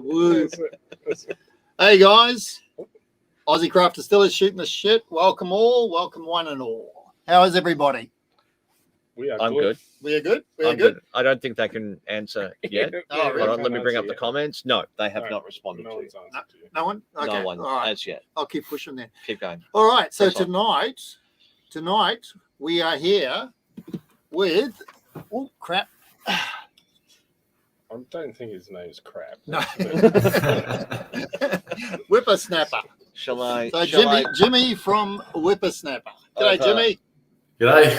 Woo. Hey guys, Aussie Craft Distillers shooting the shit. Welcome all, welcome one and all. How is everybody? I'm good. We are good. I'm good. I don't think they can answer yet. Oh, really? Hold on, let me bring up the comments. No, they have not responded to you. No one? Okay. No one all right. as yet. I'll keep pushing there. Keep going. All right. So Press on. tonight we are here with crap. I don't think his name's crap. No. Whippersnapper. Shall I? So shall Jimmy from Whippersnapper. G'day, Jimmy. G'day.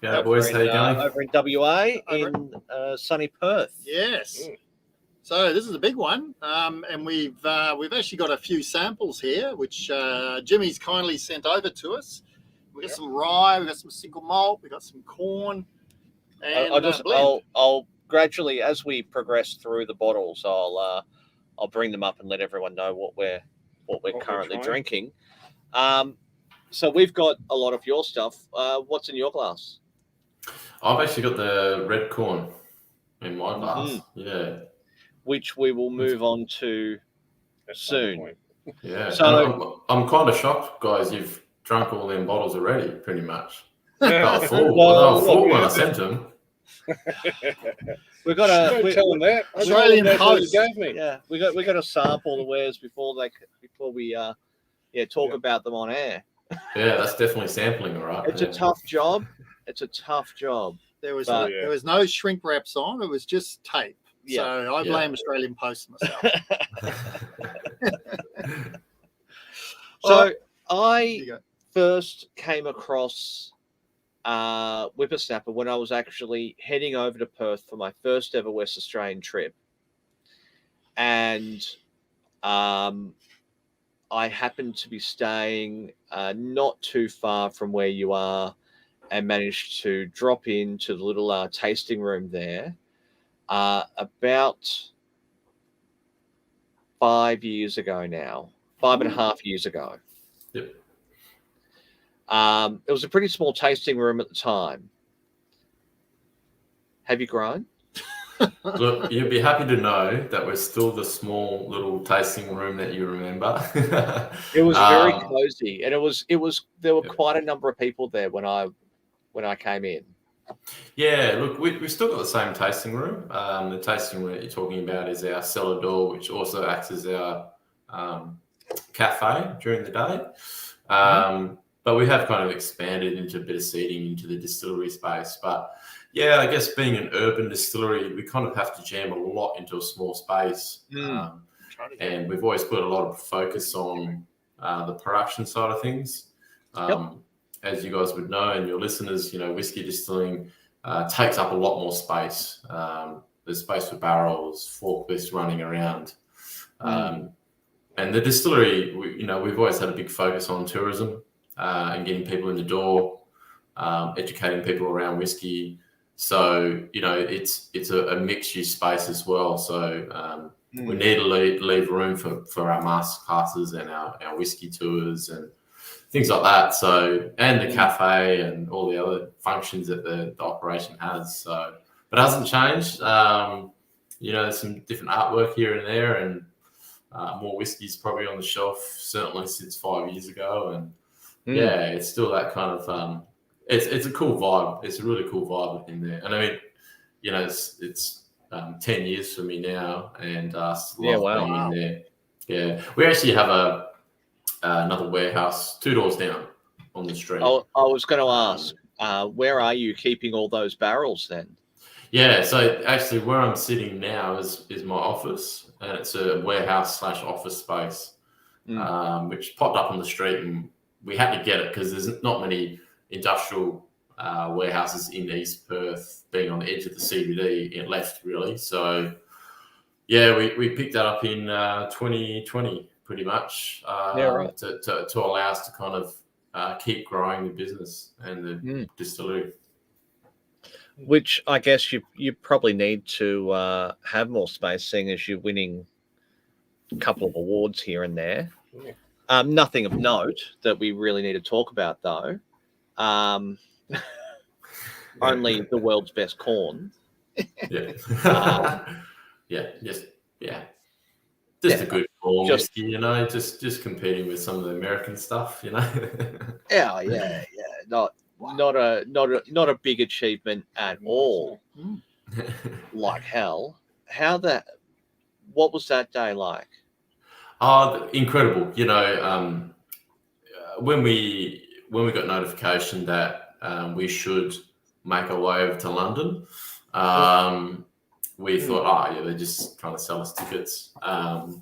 Yeah, boys, how you going? Over in WA in sunny Perth. Yes. So this is a big one, and we've actually got a few samples here, which Jimmy's kindly sent over to us. We got some rye, we got some single malt, we got some corn. And I'll gradually, as we progress through the bottles, I'll bring them up and let everyone know what we're currently drinking. So we've got a lot of your stuff. What's in your glass? I've actually got the red corn in my glass. Yeah. Which we will move on to soon. Yeah. So I'm kind of shocked, guys. You've drunk all them bottles already, pretty much. They were full. They were full when I sent them. We got a Don't tell them that. Australian Post gave me. Yeah, we got to sample the wares before we talk about them on air. Yeah, that's definitely sampling, all right. It's a tough job. It's a tough job. There was no shrink wraps on. It was just tape. Yeah. So I blame Australian Post myself. So I first came across Whippersnapper when I was actually heading over to Perth for my first ever West Australian trip. And I happened to be staying not too far from where you are and managed to drop into the little tasting room there about 5 years ago now, 5.5 years ago. Yep. It was a pretty small tasting room at the time. Have you grown? Look, you'd be happy to know that we're still the small little tasting room that you remember. It was very cozy, and there were quite a number of people there when I came in. Yeah, look, we've still got the same tasting room. The tasting room that you're talking about is our cellar door, which also acts as our cafe during the day. But we have kind of expanded into a bit of seating into the distillery space. But yeah, I guess being an urban distillery, we kind of have to jam a lot into a small space. And we've always put a lot of focus on the production side of things. As you guys would know, and your listeners, whiskey distilling takes up a lot more space. There's space for barrels, forklifts running around. And the distillery, we've always had a big focus on tourism and getting people in the door, educating people around whiskey. So, it's a mixed-use space as well. So we need to leave room for our master classes and our whiskey tours and things like that. So, and the cafe and all the other functions that the operation has. So, but it hasn't changed. There's some different artwork here and there, and more whiskies probably on the shelf, certainly since 5 years ago. And yeah, it's still that kind of, it's a cool vibe. It's a really cool vibe in there. And I mean, it's 10 years for me now, and still love being in there. Yeah, we actually have another warehouse 2 doors down on the street. I was going to ask, where are you keeping all those barrels then? Yeah, so actually where I'm sitting now is my office, and it's a warehouse / office space, which popped up on the street, and we had to get it because there's not many industrial warehouses in East Perth, being on the edge of the CBD. It left really. So yeah, we picked that up in 2020 pretty much to allow us to kind of keep growing the business and the distillery. Which I guess you probably need to have more space, seeing as you're winning a couple of awards here and there. Nothing of note that we really need to talk about, though. Only the world's best corn. Yeah. Yeah. Yes. Yeah. Just- whiskey, just competing with some of the American stuff, yeah. Not a big achievement at all. Like hell. What was that day like? Oh, incredible! When we got notification that we should make our way over to London, we thought, they're just trying to sell us tickets.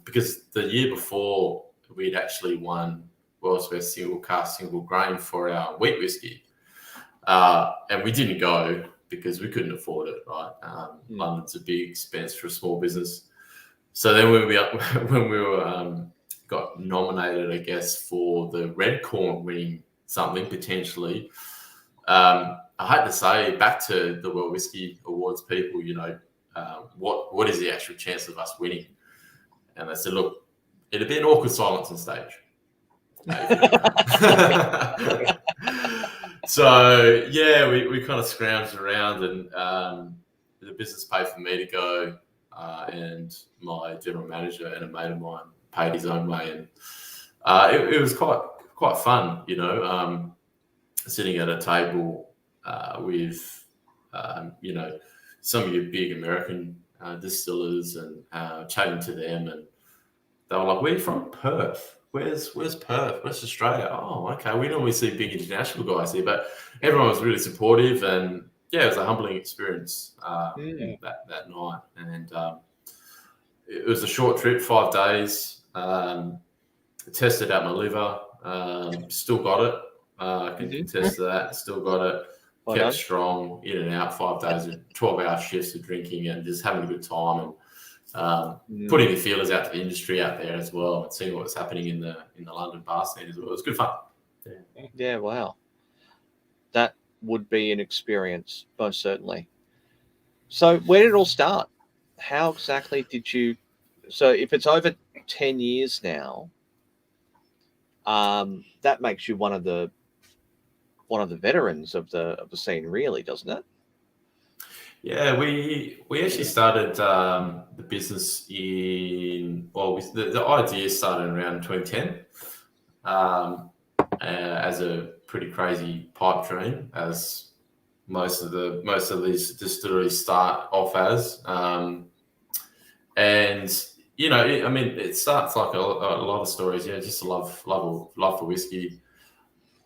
Because the year before, we'd actually won World's Best Single Cask Single Grain for our wheat whiskey. And we didn't go because we couldn't afford it, right? London's a big expense for a small business. So then when we got nominated, I guess, for the Red Corn winning something potentially, I hate to say, back to the World Whisky Awards people, what is the actual chance of us winning? And they said, look, it'd be an awkward silence on stage. So yeah, we kind of scrounged around, and the business paid for me to go, and my general manager and a mate of mine paid his own way, and it was quite fun, sitting at a table with some of your big American distillers and chatting to them, and they were like, "Where are you from?" "Perth." Where's Perth? West Australia? Oh, okay. We normally see big international guys here, but everyone was really supportive, and yeah, it was a humbling experience that night. And it was a short trip, 5 days. Tested out my liver, still got it. I can contest to that. Still got it. Kept strong, in and out, 5 days, 12-hour shifts of drinking and just having a good time, and putting the feelers out to the industry out there as well, and seeing what was happening in the London bar scene as well. It was good fun. Yeah, wow. That would be an experience, most certainly. So where did it all start? How exactly did you... So if it's over 10 years now, that makes you one of the veterans of the scene, really, doesn't it? Yeah, we actually started the business the idea started around 2010 as a pretty crazy pipe dream, as most of these distilleries start off as, and it starts like a lot of stories, just a love for whiskey.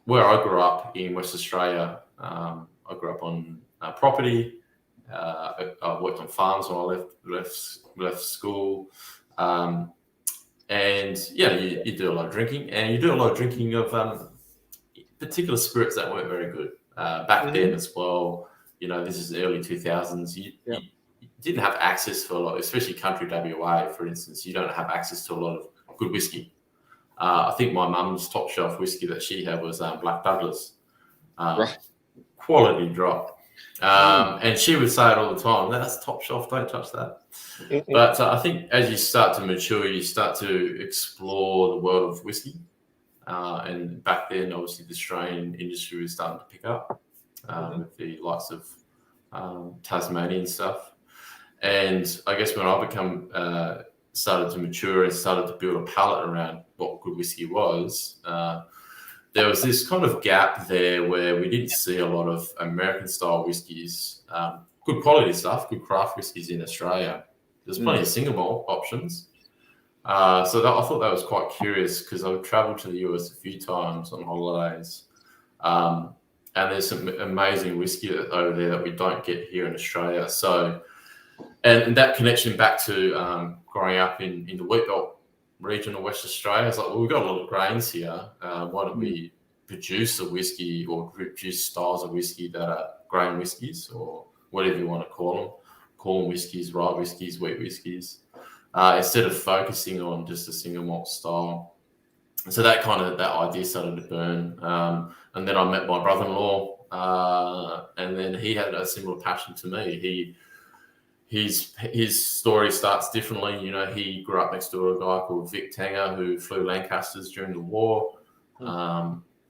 Where I grew up in West Australia, I grew up on property. I worked on farms when I left school, and you do a lot of drinking, and you do a lot of drinking of particular spirits that weren't very good back then as well. This is the early 2000s. You didn't have access to a lot, especially country WA, for instance. You don't have access to a lot of good whiskey. I think my mum's top shelf whiskey that she had was Black Douglas, Right. Quality drop. And she would say it all the time, "That's top shelf, don't touch that." But I think as you start to mature, you start to explore the world of whiskey. And back then, obviously, the Australian industry was starting to pick up with the likes of Tasmanian stuff. And I guess when I started to mature and started to build a palate around what good whiskey was, there was this kind of gap there where we didn't see a lot of American-style whiskies, good quality stuff, good craft whiskies in Australia. There's plenty of single malt options. So I thought that was quite curious, because I've traveled to the US a few times on holidays, and there's some amazing whiskey over there that we don't get here in Australia. So, and that connection back to growing up in the wheat belt region of West Australia, it's like, well, we've got a lot of grains here. Why don't we produce a whiskey, or produce styles of whiskey that are grain whiskies, or whatever you want to call them, corn whiskies, rye whiskies, wheat whiskies, instead of focusing on just a single malt style. So that idea started to burn. And then I met my brother-in-law, and then he had a similar passion to me. His story starts differently. He grew up next door to a guy called Vic Tanger, who flew Lancasters during the war.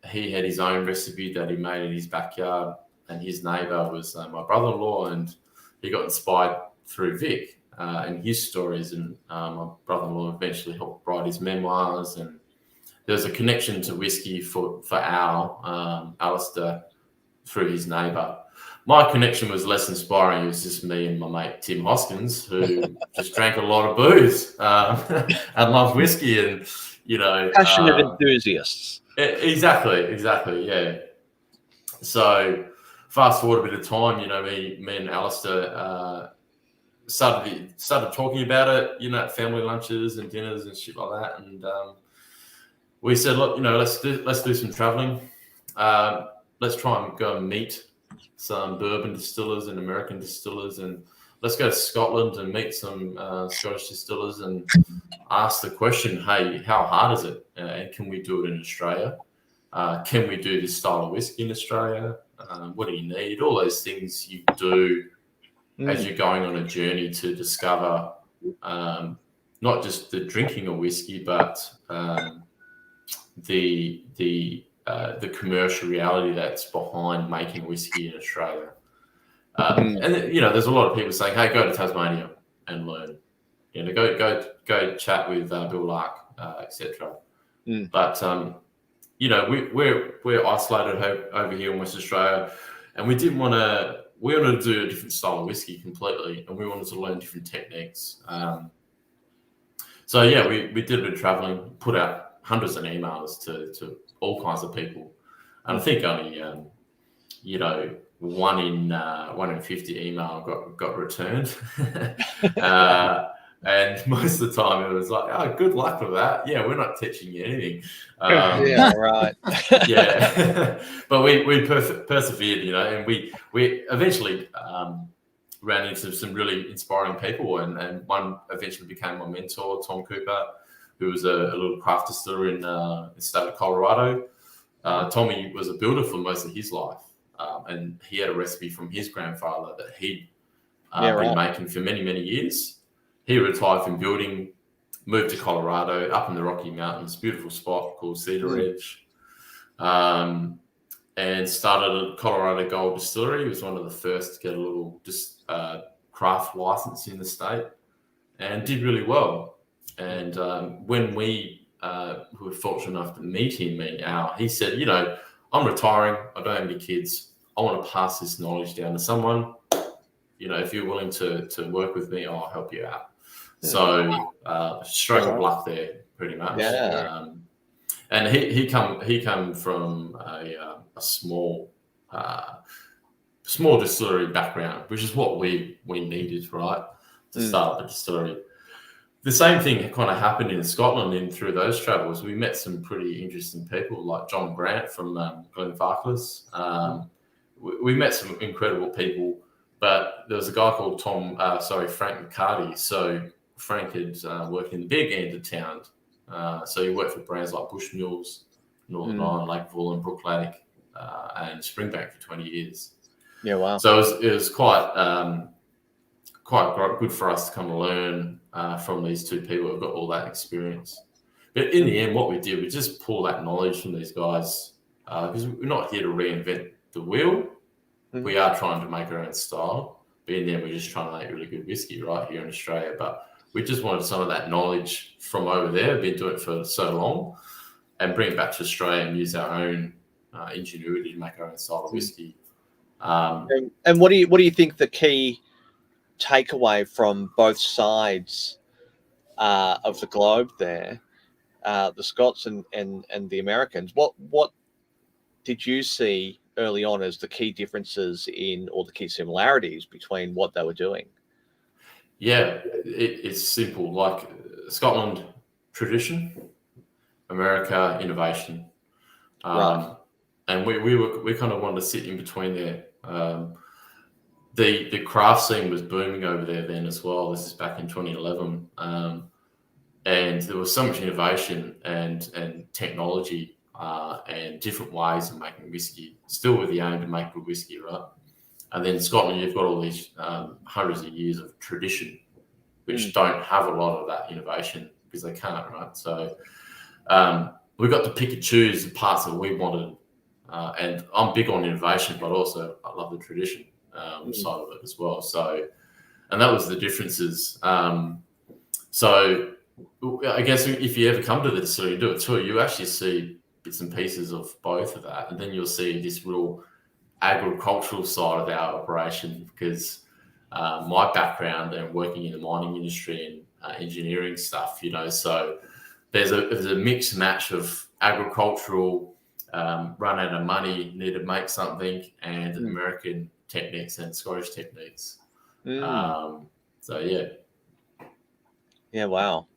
He had his own recipe that he made in his backyard, and his neighbour was my brother-in-law, and he got inspired through Vic. and his stories. And my brother-in-law eventually helped write his memoirs. And there's a connection to whiskey for Al, Alistair, through his neighbour. My connection was less inspiring. It was just me and my mate Tim Hoskins, who just drank a lot of booze and loved whiskey, and Passionate enthusiasts. Exactly, yeah. So fast forward a bit of time, me and Alistair started talking about it, at family lunches and dinners and shit like that, and we said, look, let's do some traveling. Let's try and go and meet some bourbon distillers and American distillers, and let's go to Scotland and meet some Scottish distillers and ask the question, hey, how hard is it? And can we do it in Australia? Can we do this style of whiskey in Australia? What do you need? All those things you do as you're going on a journey to discover not just the drinking of whiskey, but the commercial reality that's behind making whiskey in Australia. And there's a lot of people saying, hey, go to Tasmania and learn. Go chat with Bill Lark, etc. But we're isolated over here in West Australia, and we wanted to do a different style of whiskey completely, and we wanted to learn different techniques. So we did a bit of traveling, put out hundreds of emails to all kinds of people, and I think only 1 in 50 email got returned. And most of the time it was like, oh, good luck with that. Yeah, we're not teaching you anything. Yeah, right. Yeah, but we persevered, and we eventually ran into some really inspiring people, and one eventually became my mentor, Tom Cooper, who was a little craft distiller in the state of Colorado. Tommy was a builder for most of his life, and he had a recipe from his grandfather that he'd been making for many, many years. He retired from building, moved to Colorado, up in the Rocky Mountains, beautiful spot called Cedar Ridge, and started a Colorado Gold Distillery. He was one of the first to get a little craft license in the state, and did really well. And when we were fortunate enough to meet him, Al, he said, I'm retiring. I don't have any kids. I want to pass this knowledge down to someone. If you're willing to work with me, I'll help you out. So stroke of luck there, pretty much. Yeah. And he come from a small distillery background, which is what we needed, right, to start up a distillery. The same thing kind of happened in Scotland, and through those travels, we met some pretty interesting people like John Grant from Glenfarclas. We met some incredible people, but there was a guy called Frank McCarty. So Frank had worked in the big end of town. So he worked for brands like Bushmills, Northern Ireland, Lakeville, and Brooklake, and Springbank for 20 years. Yeah, wow. So it was quite good for us to come and learn from these two people who've got all that experience. But in the end, what we did, we just pull that knowledge from these guys, because we're not here to reinvent the wheel. We are trying to make our own style. But in the end, we're just trying to make really good whiskey right here in Australia. But we just wanted some of that knowledge from over there, been doing it for so long, and bring it back to Australia and use our own ingenuity to make our own style of whiskey. And what do you think the key takeaway from both sides of the globe there, the Scots and the Americans? What did you see early on as the key differences or the key similarities between what they were doing? Yeah, it's simple. Like Scotland, tradition; America, innovation. Right. And we kind of wanted to sit in between there. The craft scene was booming over there then as well. This is back in 2011, and there was so much innovation and technology and different ways of making whiskey, still with the aim to make good whiskey, right? And then in Scotland, you've got all these hundreds of years of tradition, which don't have a lot of that innovation because they can't, right? So we got to pick and choose the parts that we wanted. And I'm big on innovation, but also I love the tradition side of it as well. So, and that was the differences. So I guess if you ever come to the distillery and do a tour, you actually see bits and pieces of both of that, and then you'll see this real agricultural side of our operation, because my background and working in the mining industry and engineering stuff, so there's a mixed match of agricultural, run out of money, need to make something, and American techniques and Scottish techniques. So yeah. Yeah, wow.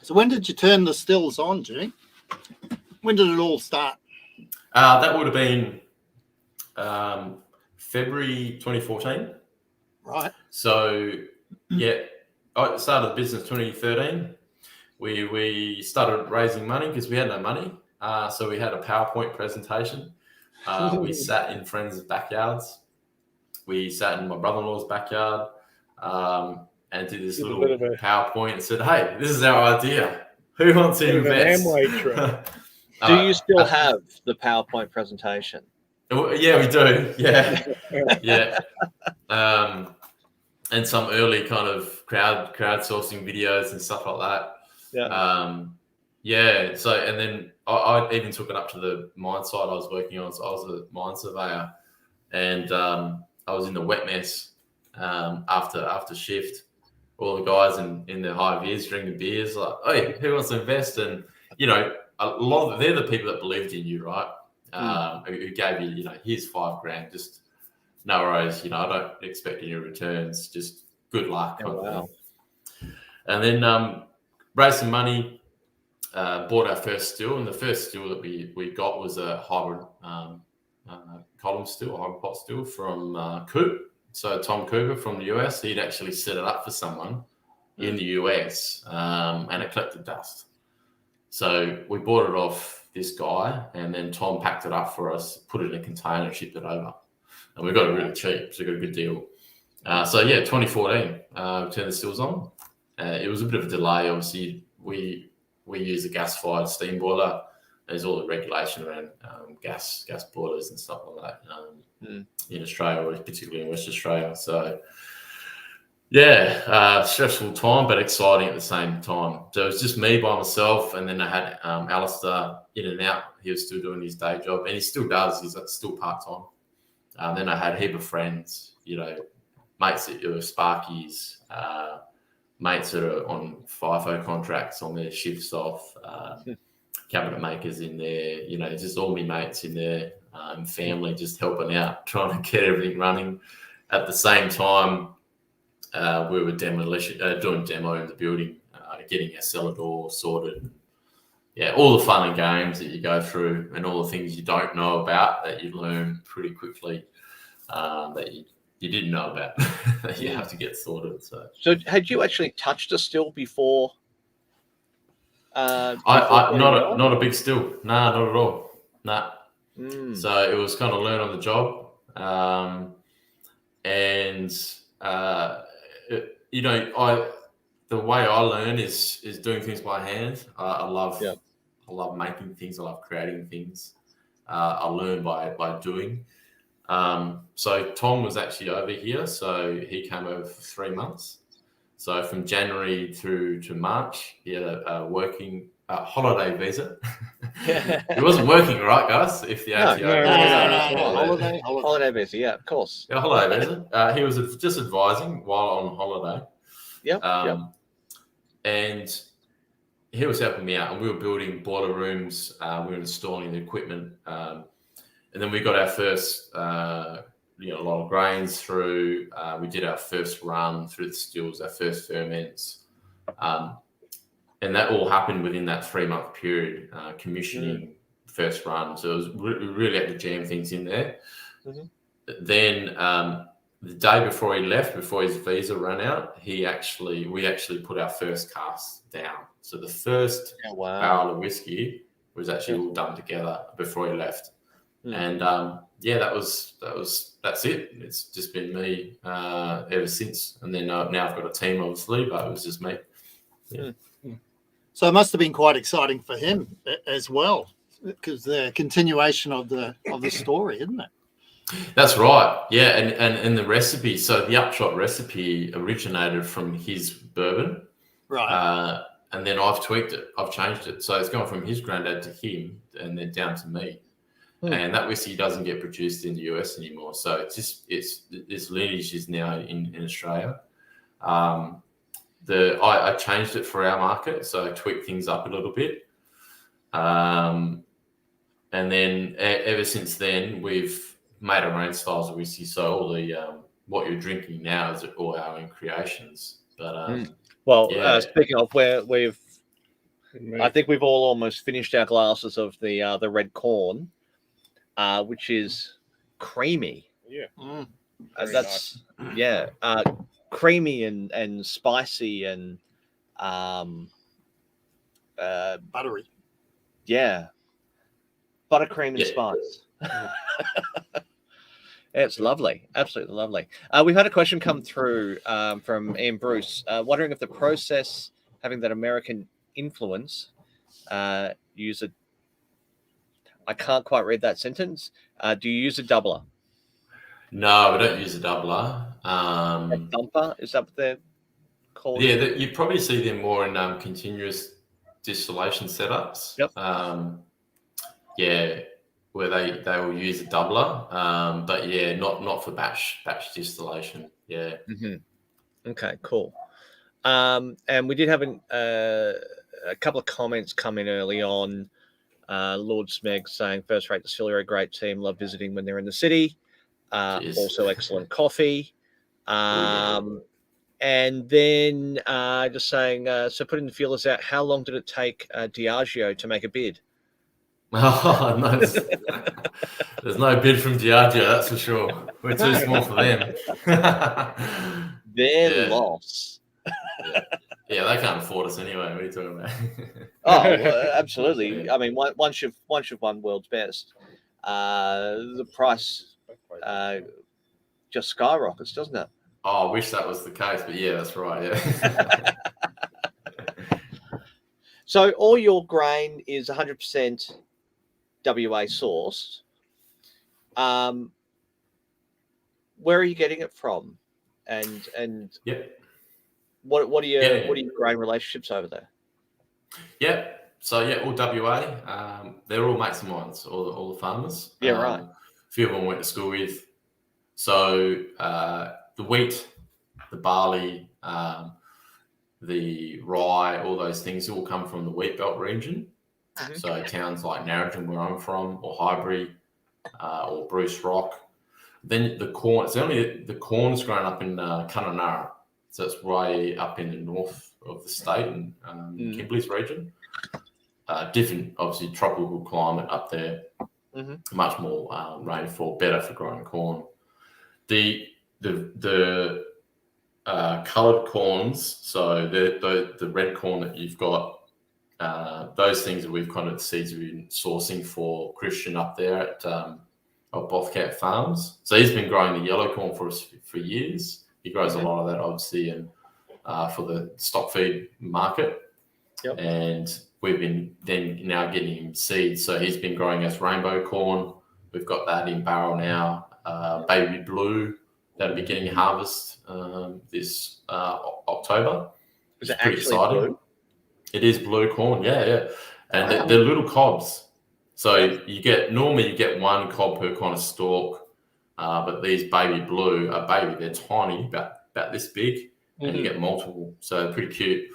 So when did you turn the stills on, Jimmy? When did it all start? That would have been February 2014. Right. So yeah, I started the business 2013. We started raising money because we had no money. So we had a PowerPoint presentation. We sat in friends' backyards. We sat in my brother-in-law's backyard and did this little PowerPoint and said, "Hey, this is our idea. Who wants to invest?" Do you still have the PowerPoint presentation? Yeah, we do. Yeah, yeah. And some early kind of crowdsourcing videos and stuff like that. Yeah. Yeah. So, and then I even took it up to the mine site I was working on. So I was a mine surveyor, and I was in the wet mess after shift. All the guys in their high vis drinking beers, like, "Hey, who wants to invest?" And a lot of they're the people that believed in you, right? Who gave you, here's $5,000, just no worries. I don't expect any returns, just good luck. Oh, wow. And then raised some money, bought our first still, and the first still that we got was a hybrid column still, a hybrid pot still from Coop. So Tom Cooper from the US, he'd actually set it up for someone in the US, and it collected dust. So we bought it off this guy, and then Tom packed it up for us, put it in a container, shipped it over. And we got it really cheap, so we got a good deal. So yeah, 2014, turned the stills on. It was a bit of a delay. Obviously, we use a gas-fired steam boiler. There's all the regulation around gas boilers and stuff like that in Australia, or particularly in West Australia. So yeah, stressful time, but exciting at the same time. So it was just me by myself, and then I had Alistair in and out. He was still doing his day job, and he still does. He's still part-time. Then I had a heap of friends, mates that were Sparkies, mates that are on FIFO contracts on their shifts off, cabinet makers in there, just all my mates in there, family just helping out, trying to get everything running. At the same time, we were doing demo in the building, getting our cellar door sorted. Yeah, all the fun and games that you go through, and all the things you don't know about that you learn pretty quickly, that you didn't know about that you have to get sorted. So had you actually touched a still before? Not a big still. Nah, not at all. Nah. So it was kind of learn on the job, the way I learn is doing things by hand. I love making things. I love creating things. I learn by doing. So Tom was actually over here. So he came over for 3 months. So from January through to March, he had a working holiday visa. He wasn't working, right, guys? If the No. Holiday visa, yeah, of course. Yeah, holiday visa. He was just advising while on holiday. Yep. And he was helping me out, and we were building boiler rooms. We were installing the equipment, and then we got our first, a lot of grains through. We did our first run through the stills, our first ferments, and that all happened within that 3-month period. Commissioning, first run. So it was we really had to jam things in there. Then the day before he left, before his visa ran out, we actually put our first cask down. So the first barrel of whiskey was actually all done together before he left. And that's it. It's just been me ever since. And then now I've got a team, obviously, but it was just me. Yeah. So it must have been quite exciting for him as well, because the continuation of the story, isn't it? That's right. Yeah, and the recipe. So the upshot recipe originated from his bourbon, Right. and then I've tweaked it. I've changed it. So it's gone from his granddad to him, and then down to me. And that whiskey doesn't get produced in the US anymore. So its lineage is now in Australia. I changed it for our market, so I tweaked things up a little bit. And then ever since then, we've made our own styles of whiskey. So all the what you're drinking now is all our own creations. But speaking of, I think we've all almost finished our glasses of the red corn, which is creamy. Yeah. That's nice. Creamy and spicy and Buttery. Yeah, buttercream and spice. It's lovely, absolutely lovely. We've had a question come through from Ian Bruce, wondering if the process having that American influence use a. I can't quite read that sentence. Do you use a doubler? No, we don't use a doubler. A dumper, is that what they're called? Yeah, you probably see them more in continuous distillation setups. Yep. Where they will use a doubler, but yeah, not for batch distillation. Yeah. Mm-hmm. Okay, cool. And we did have a couple of comments come in early on. Lord Smeg saying first rate distillery, great team, love visiting when they're in the city. Also excellent coffee. And then just saying, so putting the feelers out, how long did it take Diageo to make a bid? Oh, no, there's no bid from Diageo, that's for sure. We're too small for them. Their loss. Yeah, they can't afford us anyway. What are you talking about? Well, absolutely. I mean, once you've won world's best, the price just skyrockets, doesn't it? Oh, I wish that was the case, but yeah, that's right. Yeah. So all your grain is 100% WA sourced. Where are you getting it from? And yep. What are your grain relationships over there? Yeah. So yeah, all WA. They're all mates of mine, all the farmers. Yeah, right. A few of them went to school with. So the wheat, the barley, the rye, all those things all come from the wheat belt region. Mm-hmm. So towns like Narrabeen, where I'm from, or Highbury, or Bruce Rock. Then the corn. It's only the corn's grown up in Kununurra, so it's way up in the north of the state and Kimberley's region. Different, obviously, tropical climate up there. Mm-hmm. Much more rainfall, better for growing corn. The coloured corns, so the red corn that you've got, those things that we've kind of seeds we've been sourcing for Christian up there at Bothcat Farms. So he's been growing the yellow corn for us for years. He grows a lot of that, obviously, and for the stock feed market. Yep. And we've been then now getting him seeds. So he's been growing us rainbow corn. We've got that in barrel now. Baby blue, that'll be getting harvest this October. Is it actually exciting. Blue? It is blue corn, yeah. And they're little cobs. So normally you get one cob per kind of stalk, but these baby blue are baby. They're tiny, about this big, and you get multiple. So they're pretty cute.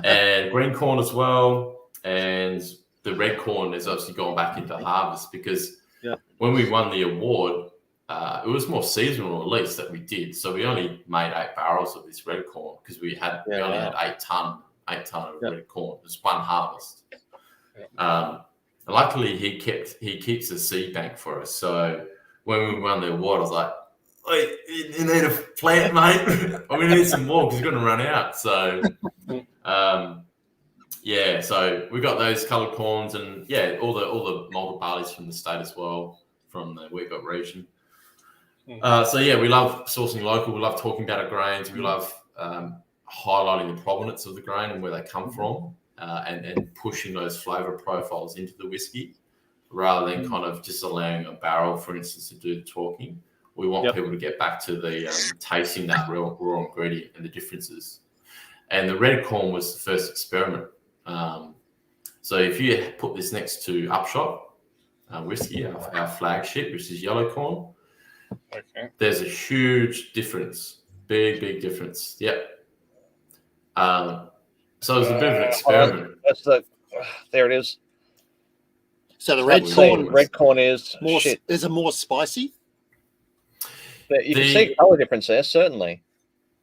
And green corn as well, and the red corn has obviously gone back into harvest because when we won the award, it was more seasonal release that we did. So we only made 8 barrels of this red corn because we only had 8 ton of red corn. It was one harvest. Luckily, he keeps a seed bank for us. So when we won the award, I was like, "Wait, you need a plant, mate. We need some more because we're going to run out." So, so we got those coloured corns and all the malted barleys from the state as well, from the wheat belt region. We love sourcing local. We love talking about our grains. We love highlighting the provenance of the grain and where they come from, and pushing those flavour profiles into the whiskey. rather than kind of just allowing a barrel, for instance, to do the talking. We want people to get back to the tasting that raw ingredient and the differences. And the red corn was the first experiment. So if you put this next to Upshot whiskey, our flagship, which is yellow corn, there's a huge difference, big difference. Yep. So it was a bit of an experiment. There it is. So the Red corn is more. shit. Is it more spicy? But you can see color difference there, certainly.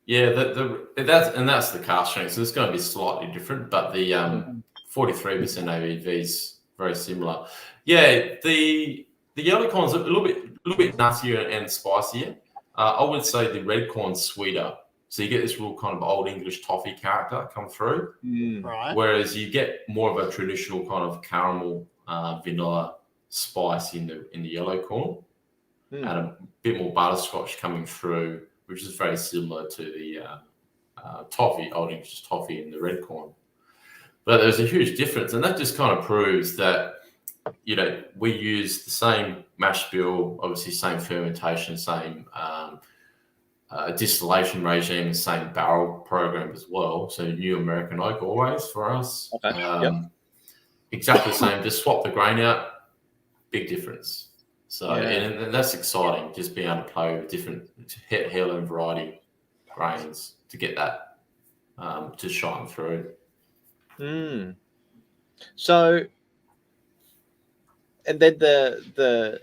Yeah, that's the cask strength. So it's going to be slightly different, but the 43% ABV is very similar. Yeah, the yellow corn's a little bit nuttier and spicier. I would say the red corn's sweeter. So you get this real kind of old English toffee character come through. Right. Whereas you get more of a traditional kind of caramel, vanilla spice in the yellow corn, and a bit more butterscotch coming through, which is very similar to the toffee, old English toffee in the red corn. But there's a huge difference, and that just kind of proves that, you know, we use the same mash bill, obviously same fermentation, same distillation regime, same barrel program as well. So new American oak always for us. Okay. Exactly the same. Just swap the grain out. Big difference. So and that's exciting. Just being able to play with different heirloom variety grains to get that to shine through. So, and then the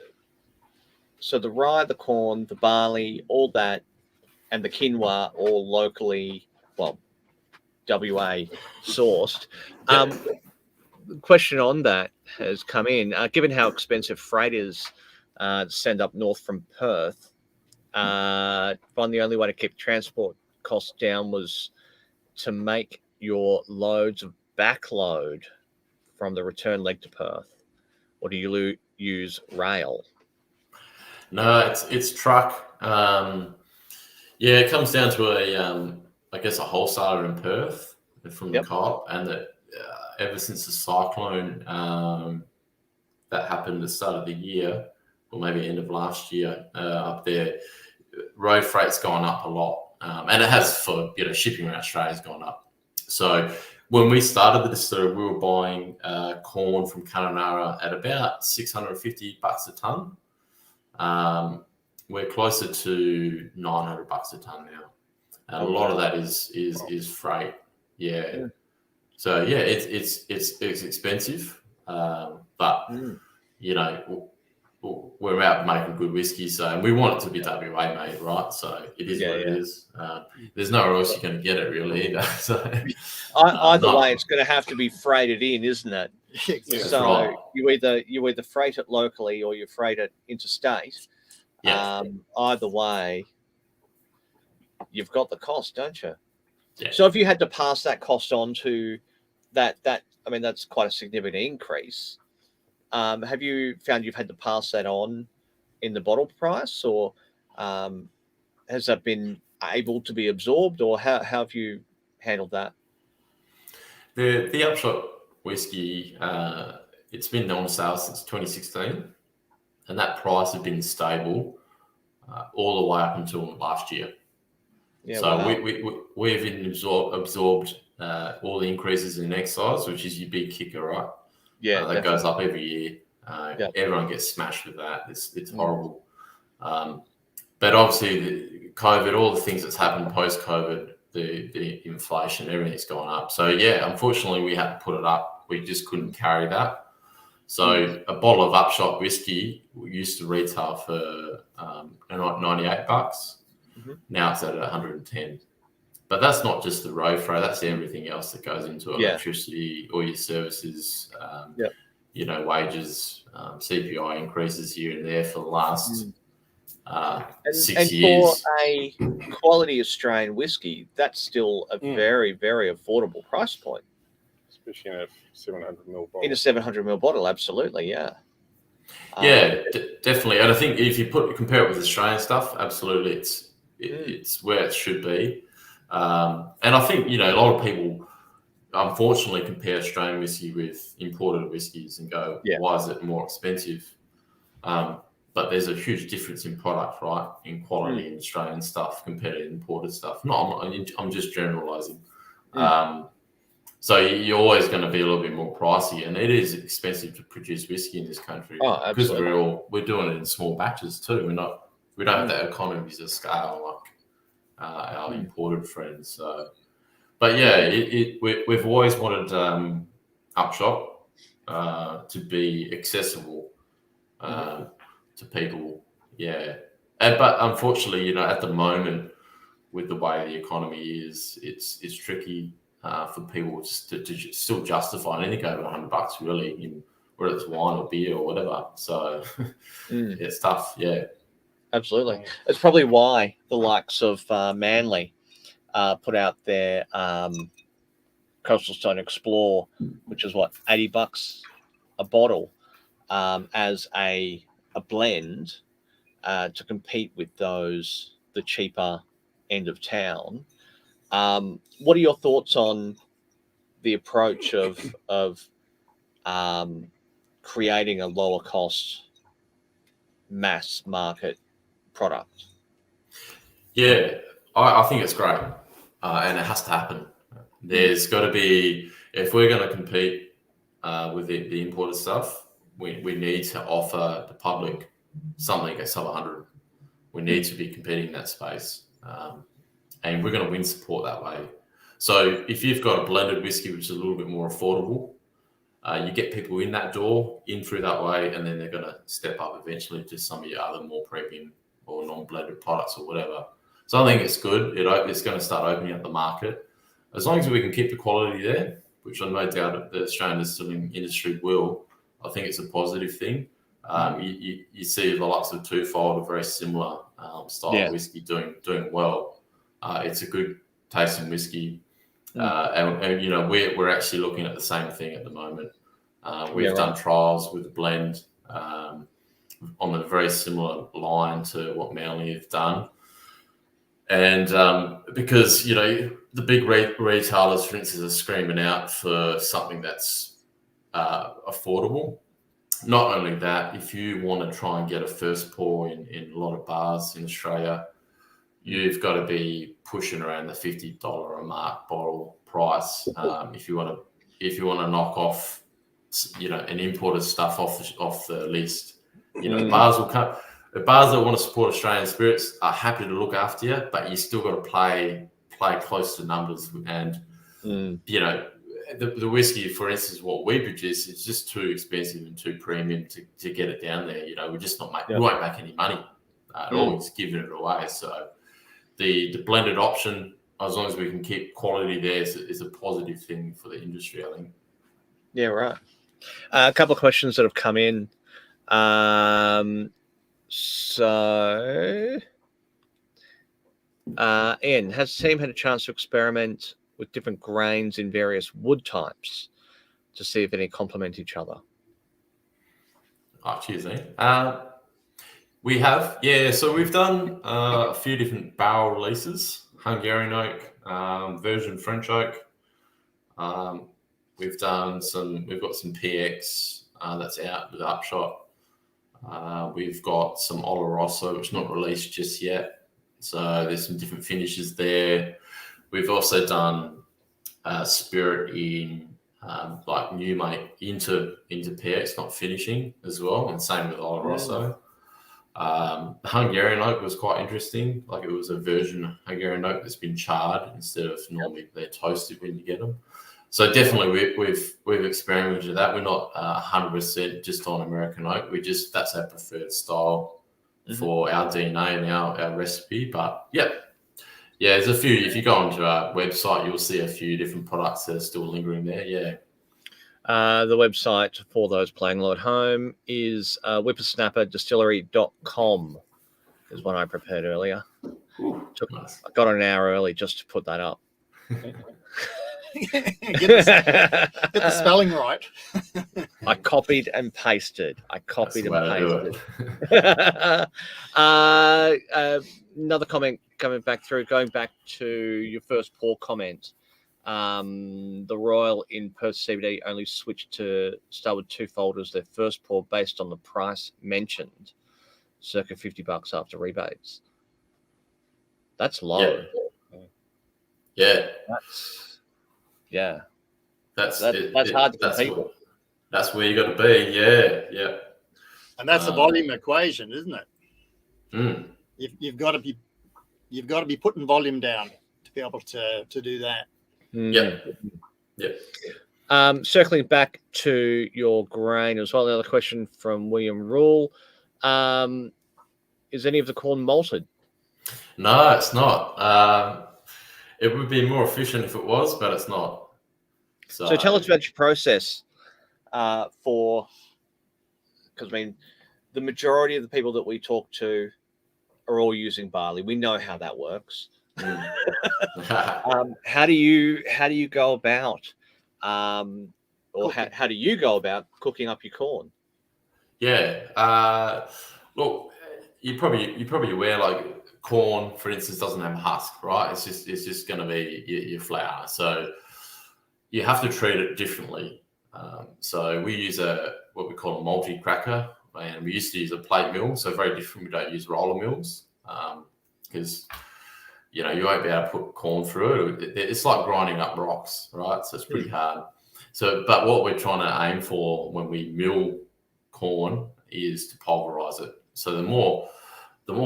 rye, the corn, the barley, all that, and the quinoa, all locally, WA sourced. The question on that has come in. Given how expensive freight is to send up north from Perth, find the only way to keep transport costs down was to make your loads of backload from the return leg to Perth, or do you use rail? No, it's truck. It comes down to a wholesaler in Perth from the co-op, and that ever since the cyclone that happened at the start of the year, or maybe end of last year, up there, road freight's gone up a lot, and it has for shipping around Australia's gone up. So when we started the distillery, we were buying corn from Kununurra at about $650 a ton. We're closer to $900 a ton now, and a lot of that is freight. Yeah. So it's expensive, but we're out making good whiskey, so we want it to be WA made, right? So it is what it is. There's nowhere else you're going to get it really either. So either way, it's going to have to be freighted in, isn't it? Exactly. So right. you either freight it locally or you freight it interstate. Yeah. Either way, you've got the cost, don't you? Yeah. So if you had to pass that cost on to that, I mean, that's quite a significant increase. Have you found you've had to pass that on in the bottle price, or has that been able to be absorbed, or how have you handled that? The Upshot whiskey, it's been on sale since 2016, and that price has been stable all the way up until last year. Yeah, so wow. we've absorbed all the increases in excise, which is your big kicker, right? Yeah, that goes up every year. Everyone gets smashed with that. It's horrible. But obviously, COVID, all the things that's happened post-COVID, the inflation, everything's gone up. So unfortunately, we had to put it up. We just couldn't carry that. So a bottle of Upshot whiskey used to retail for $98. Mm-hmm. Now it's at $110. But that's not just the road freight. That's everything else that goes into electricity, all your services, wages, CPI increases here and there for the last 6 years. For a quality Australian whiskey, that's still a very, very affordable price point. Especially in a 700ml bottle. In a 700ml bottle, absolutely, yeah. Definitely. And I think if you compare it with Australian stuff, absolutely, it's where it should be. And I think, a lot of people unfortunately compare Australian whiskey with imported whiskies and go, why is it more expensive? But there's a huge difference in product, right? In quality in Australian stuff compared to imported stuff. No, I'm just generalizing. So you're always going to be a little bit more pricey, and it is expensive to produce whiskey in this country because we're doing it in small batches too. We don't have that economies of scale like our imported friends. So, but yeah, we've always wanted Upshot to be accessible to people. Yeah, but unfortunately, at the moment, with the way the economy is, it's tricky for people to still justify anything over $100, really, whether it's wine or beer or whatever. So it's tough. Yeah, absolutely. It's probably why the likes of Manly put out their Coastal Stone Explore, which is what, $80 a bottle, as a blend to compete with the cheaper end of town. What are your thoughts on the approach of creating a lower cost mass market product? Yeah, I think it's great, and it has to happen. There's got to be, if we're going to compete with the imported stuff, we need to offer the public something at sub 100. We need to be competing in that space, and we're going to win support that way. So if you've got a blended whiskey which is a little bit more affordable, you get people in that door, in through that way, and then they're going to step up eventually to some of your other more premium or non-blended products or whatever. So I think it's good. It's going to start opening up the market. As long as we can keep the quality there, which I'm no doubt the Australian distilling industry will, I think it's a positive thing. You see the likes of Twofold, a very similar style of whiskey doing well. It's a good tasting whiskey. And we're actually looking at the same thing at the moment. We've done trials with the blend on a very similar line to what Manly have done. And because, the big retailers, for instance, are screaming out for something that's affordable. Not only that, if you want to try and get a first pour in a lot of bars in Australia, you've got to be pushing around the $50 a mark bottle price. If you want to knock off, an imported stuff off the list, the bars will come. The bars that want to support Australian spirits are happy to look after you, but you still got to play close to numbers. And the whiskey, for instance, what we produce is just too expensive and too premium to get it down there. We're just not we won't make any money at all. Just giving it away. So the blended option, as long as we can keep quality there, is a positive thing for the industry, I think. Yeah, right. A couple of questions that have come in. So, Ian, has the team had a chance to experiment with different grains in various wood types to see if any complement each other? Oh, cheers, Ian. We have, yeah. So we've done a few different barrel releases: Hungarian oak, version French oak. We've got some PX that's out with Upshot. We've got some Oloroso, which is not released just yet. So there's some different finishes there. We've also done spirit in like new mate into PX, not finishing as well, and same with Oloroso. The Hungarian oak was quite interesting. Like it was a version Hungarian oak that's been charred instead of normally they're toasted when you get them. So definitely we've experimented with that. We're not 100% just on American oak. That's our preferred style for our DNA and our recipe. But yeah, there's a few. If you go onto our website, you'll see a few different products that are still lingering there. Yeah. The website for those playing low at home is whippersnapperdistillery.com is what I prepared earlier. Nice. I got an hour early just to put that up. Get the spelling right. I copied and pasted. Another comment coming back to your first pour comment. the Royal in Perth CBD only switched to start with 2 folders their first pour based on the price mentioned, circa $50 after rebates. That's low. Yeah. That's That's hard to compete with. That's where you got to be. Yeah. And that's the volume equation, isn't it? Mm. You've got to be putting volume down to be able to do that. Yeah. Circling back to your grain as well, another question from William Rule. Is any of the corn malted? No, it's not. It would be more efficient if it was, but it's not. So tell us about your process because the majority of the people that we talk to are all using barley. We know how that works. How do you go about, how do you go about cooking up your corn? Yeah. Look, you're probably aware, like corn, for instance, doesn't have a husk, right? It's just going to be your flour. So you have to treat it differently. So we use what we call a multi-cracker, and we used to use a plate mill. So very different. We don't use roller mills because you won't be able to put corn through it. It's like grinding up rocks, right? So it's pretty hard. So, but what we're trying to aim for when we mill corn is to pulverize it. So the more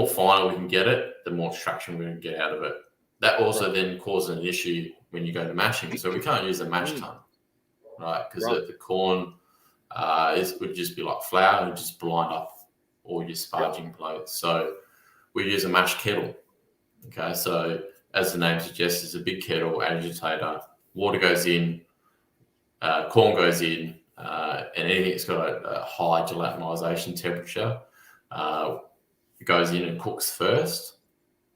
finer we can get it, the more extraction we're going to get out of it. That also then causes an issue when you go to mashing. So we can't use a mash tun, right? Because the corn would just be like flour and would just blind up all your sparging plates. So we use a mash kettle. Okay, so as the name suggests, it's a big kettle, agitator. Water goes in, corn goes in, and anything that's got a high gelatinization temperature, it goes in and cooks first.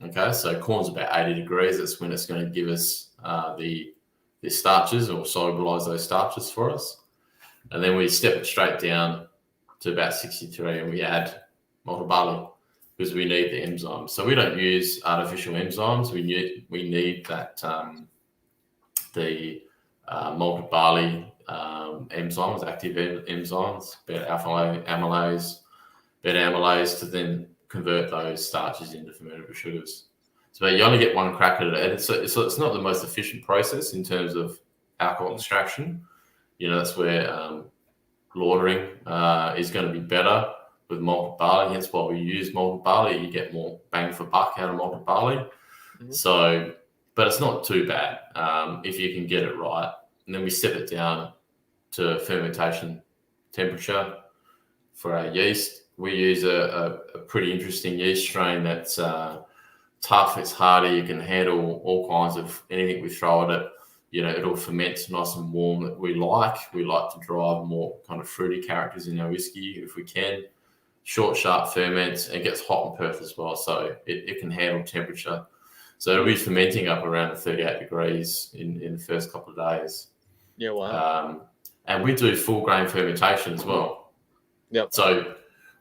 Okay, so corn's about 80 degrees. That's when it's going to give us the starches or solubilize those starches for us. And then we step it straight down to about 63 and we add malted barley because we need the enzymes. So we don't use artificial enzymes. We need that the malted barley enzymes, active enzymes, beta-alpha amylase, beta-amylase to then convert those starches into fermentable sugars. So you only get one crack at it. So it's not the most efficient process in terms of alcohol extraction. That's where laundering is going to be better with malted barley. Hence why we use malted barley. You get more bang for buck out of malted barley. Mm-hmm. So, but it's not too bad if you can get it right. And then we set it down to fermentation temperature for our yeast. We use a pretty interesting yeast strain that's tough, it's harder, you can handle all kinds of anything we throw at it. It'll ferment nice and warm that we like. We like to drive more kind of fruity characters in our whiskey if we can. Short, sharp ferments. It gets hot in Perth as well, so it can handle temperature. So it'll be fermenting up around 38 degrees in the first couple of days. Yeah, wow. And we do full grain fermentation as well. Yep. So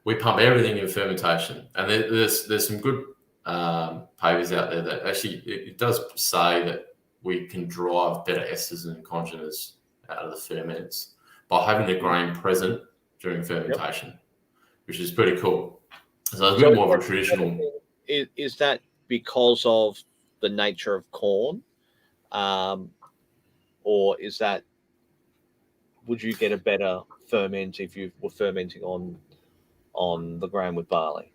we pump everything in fermentation, and there's some good papers out there that actually it does say that we can drive better esters and congeners out of the ferments by having the grain present during fermentation, which is pretty cool. So it's a bit more of a traditional. Is that because of the nature of corn, or is that would you get a better ferment if you were fermenting on the grain with barley?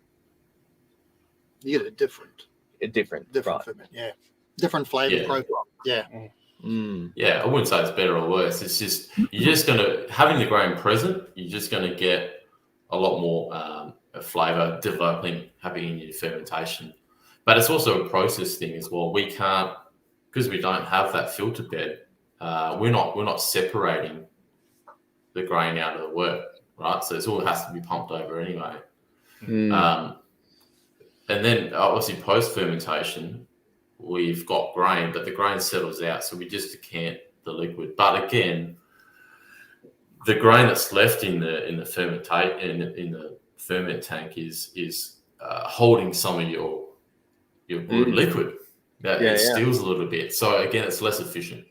You get a different right. ferment, different flavor profile. Yeah, I wouldn't say it's better or worse. It's just having the grain present, you're just going to get a lot more flavor developing happening in your fermentation. But it's also a process thing as well. We can't, because we don't have that filter bed, we're not separating the grain out of the work, right? So it all has to be pumped over anyway. And then obviously post fermentation, we've got grain, but the grain settles out, so we just decant the liquid. But again, the grain that's left in the ferment tank is holding some of your good liquid. It steals a little bit. So again, it's less efficient.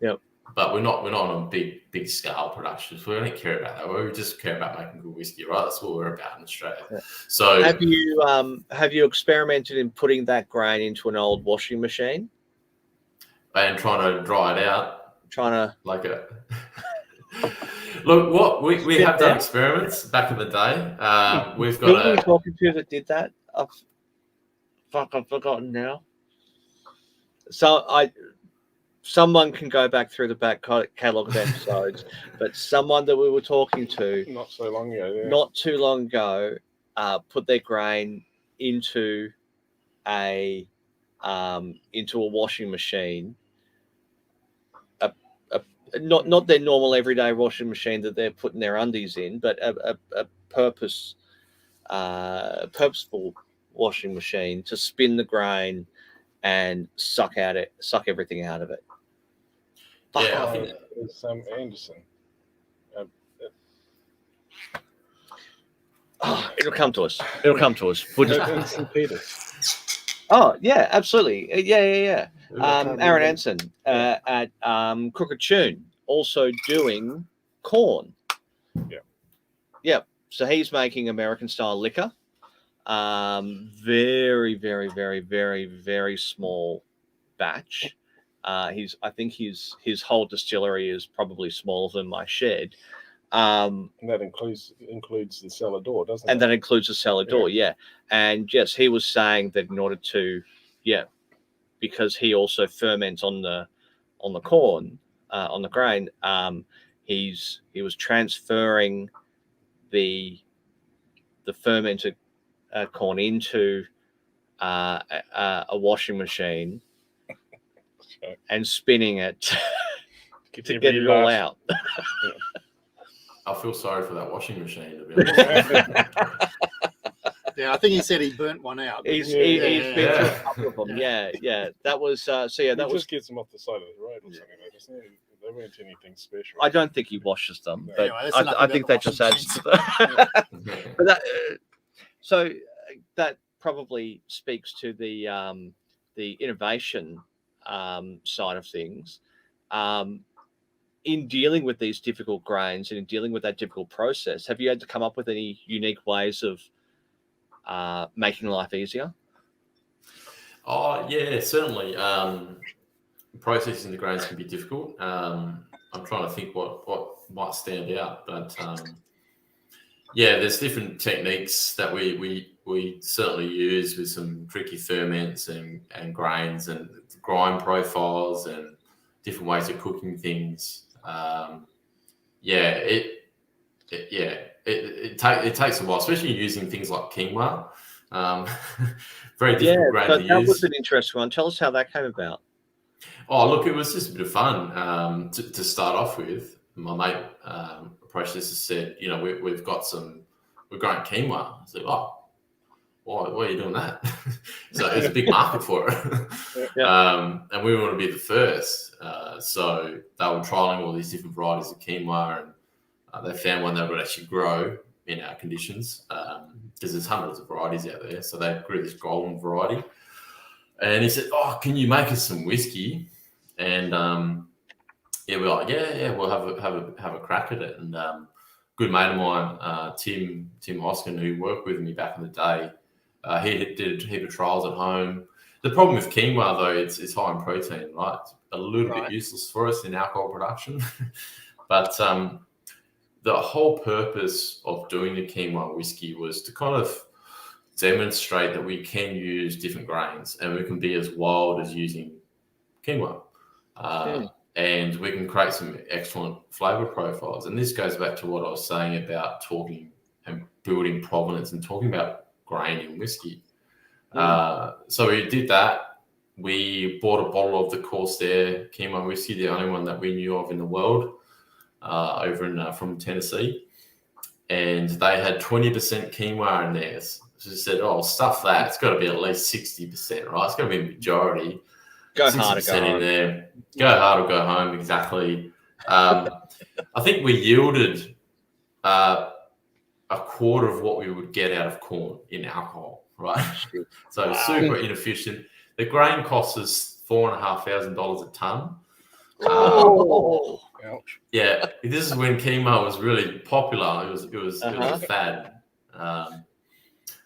Yep. But we're not on a big scale production. So we don't care about that. We just care about making good whiskey, right? That's what we're about in Australia. Yeah. So have you experimented in putting that grain into an old washing machine? And trying to dry it out. Trying to look, what we have done experiments back in the day. We've Who got were you talking to that did that? I've forgotten now. So someone can go back through the back catalogue of episodes, but someone that we were talking to Not so long ago. Yeah. not too long ago put their grain into a washing machine. Not their normal everyday washing machine that they're putting their undies in, but a purposeful washing machine to spin the grain and suck everything out of it. Yeah, I Oh, think it's Anderson. It'll come to us. We'll just. Anderson Peters. Oh yeah, absolutely. Yeah. can't Aaron remember. Anson at Crooked Tune also doing corn. Yeah. Yep. So he's making American style liquor. Very, very, very, very, very small batch. I think his whole distillery is probably smaller than my shed. And that includes the cellar door, doesn't it? And that includes the cellar door, yeah. And yes, he was saying that in order to, because he also ferments on the corn, on the grain, he was transferring the fermented corn into a washing machine and spinning it to get it all out. I feel sorry for that washing machine, to be honest. Yeah, I think he said he burnt one out. He's been through Yeah. a couple of them. Yeah. That was that was. Just gets them off the side of the road or something. Doesn't it? They weren't anything special. I don't think he washes them, but Anyway, that's enough I about think the that just washing adds to the. But so that probably speaks to the innovation side of things. In dealing with these difficult grains and in dealing with that difficult process, have you had to come up with any unique ways of making life easier? Oh yeah, certainly. Processing the grains can be difficult. I'm trying to think what might stand out, but there's different techniques that we certainly use with some tricky ferments and grains and grind profiles and different ways of cooking things. It takes a while, especially using things like quinoa. Very difficult grain to use. That was an interesting one. Tell us how that came about. Oh, look, it was just a bit of fun to start off with. My mate approached us and said, we're growing quinoa. I said, oh, why are you doing that? So there's a big market for it. And we want to be the first. So they were trialing all these different varieties of quinoa, and they found one that would actually grow in our conditions, because there's hundreds of varieties out there. So they grew this golden variety. And he said, oh, can you make us some whiskey? And we're like, we'll have a crack at it. And good mate of mine, Tim Hoskin, who worked with me back in the day, he did a heap of trials at home. The problem with quinoa, though, it's high in protein, right? It's a little bit useless for us in alcohol production. But the whole purpose of doing the quinoa whiskey was to kind of demonstrate that we can use different grains and we can be as wild as using quinoa. And we can create some excellent flavor profiles. And this goes back to what I was saying about talking and building provenance and talking about grain in whiskey. So we did that. We bought a bottle of the Corsair quinoa whiskey, the only one that we knew of in the world, from Tennessee. And they had 20% quinoa in theirs. So we said, oh, stuff that. It's got to be at least 60%, right? It's got to be a majority. Go hard or go home. In there. Go hard or go home, exactly. I think we yielded a quarter of what we would get out of corn in alcohol, right? So super inefficient. The grain costs us $4,500 a tonne. Oh. Ouch. Yeah, this is when chemo was really popular. It was a fad.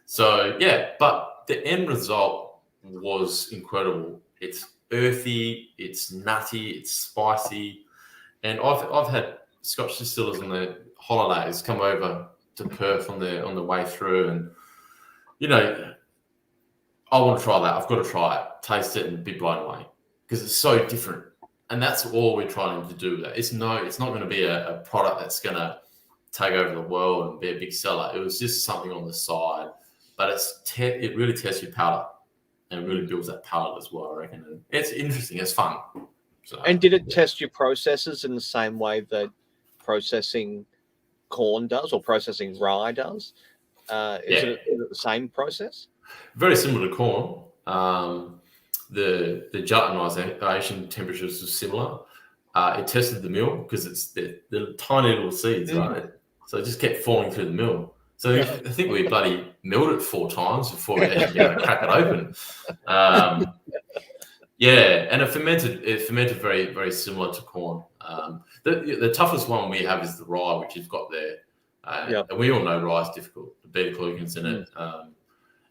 So yeah, but the end result was incredible. It's earthy, it's nutty, it's spicy, and I've had Scotch distillers on their holidays come over to Perth on the way through, and I want to try that. I've got to try it, taste it, and be blown away because it's so different. And that's all we're trying to do with that. It's not going to be a product that's going to take over the world and be a big seller. It was just something on the side, but it really tests your palate and really builds that palate as well, I reckon. And it's interesting. It's fun. So, And did it test your processes in the same way that processing corn does or processing rye does? Is it the same process? Very similar to corn. The gelatinization temperatures are similar. It tested the mill because it's the tiny little seeds, right? So it just kept falling through the mill. So I think we bloody milled it 4 times before we actually crack it open. And it fermented very, very similar to corn. The toughest one we have is the rye, which you've got there. And we all know rye is difficult. The beta-glucans in it.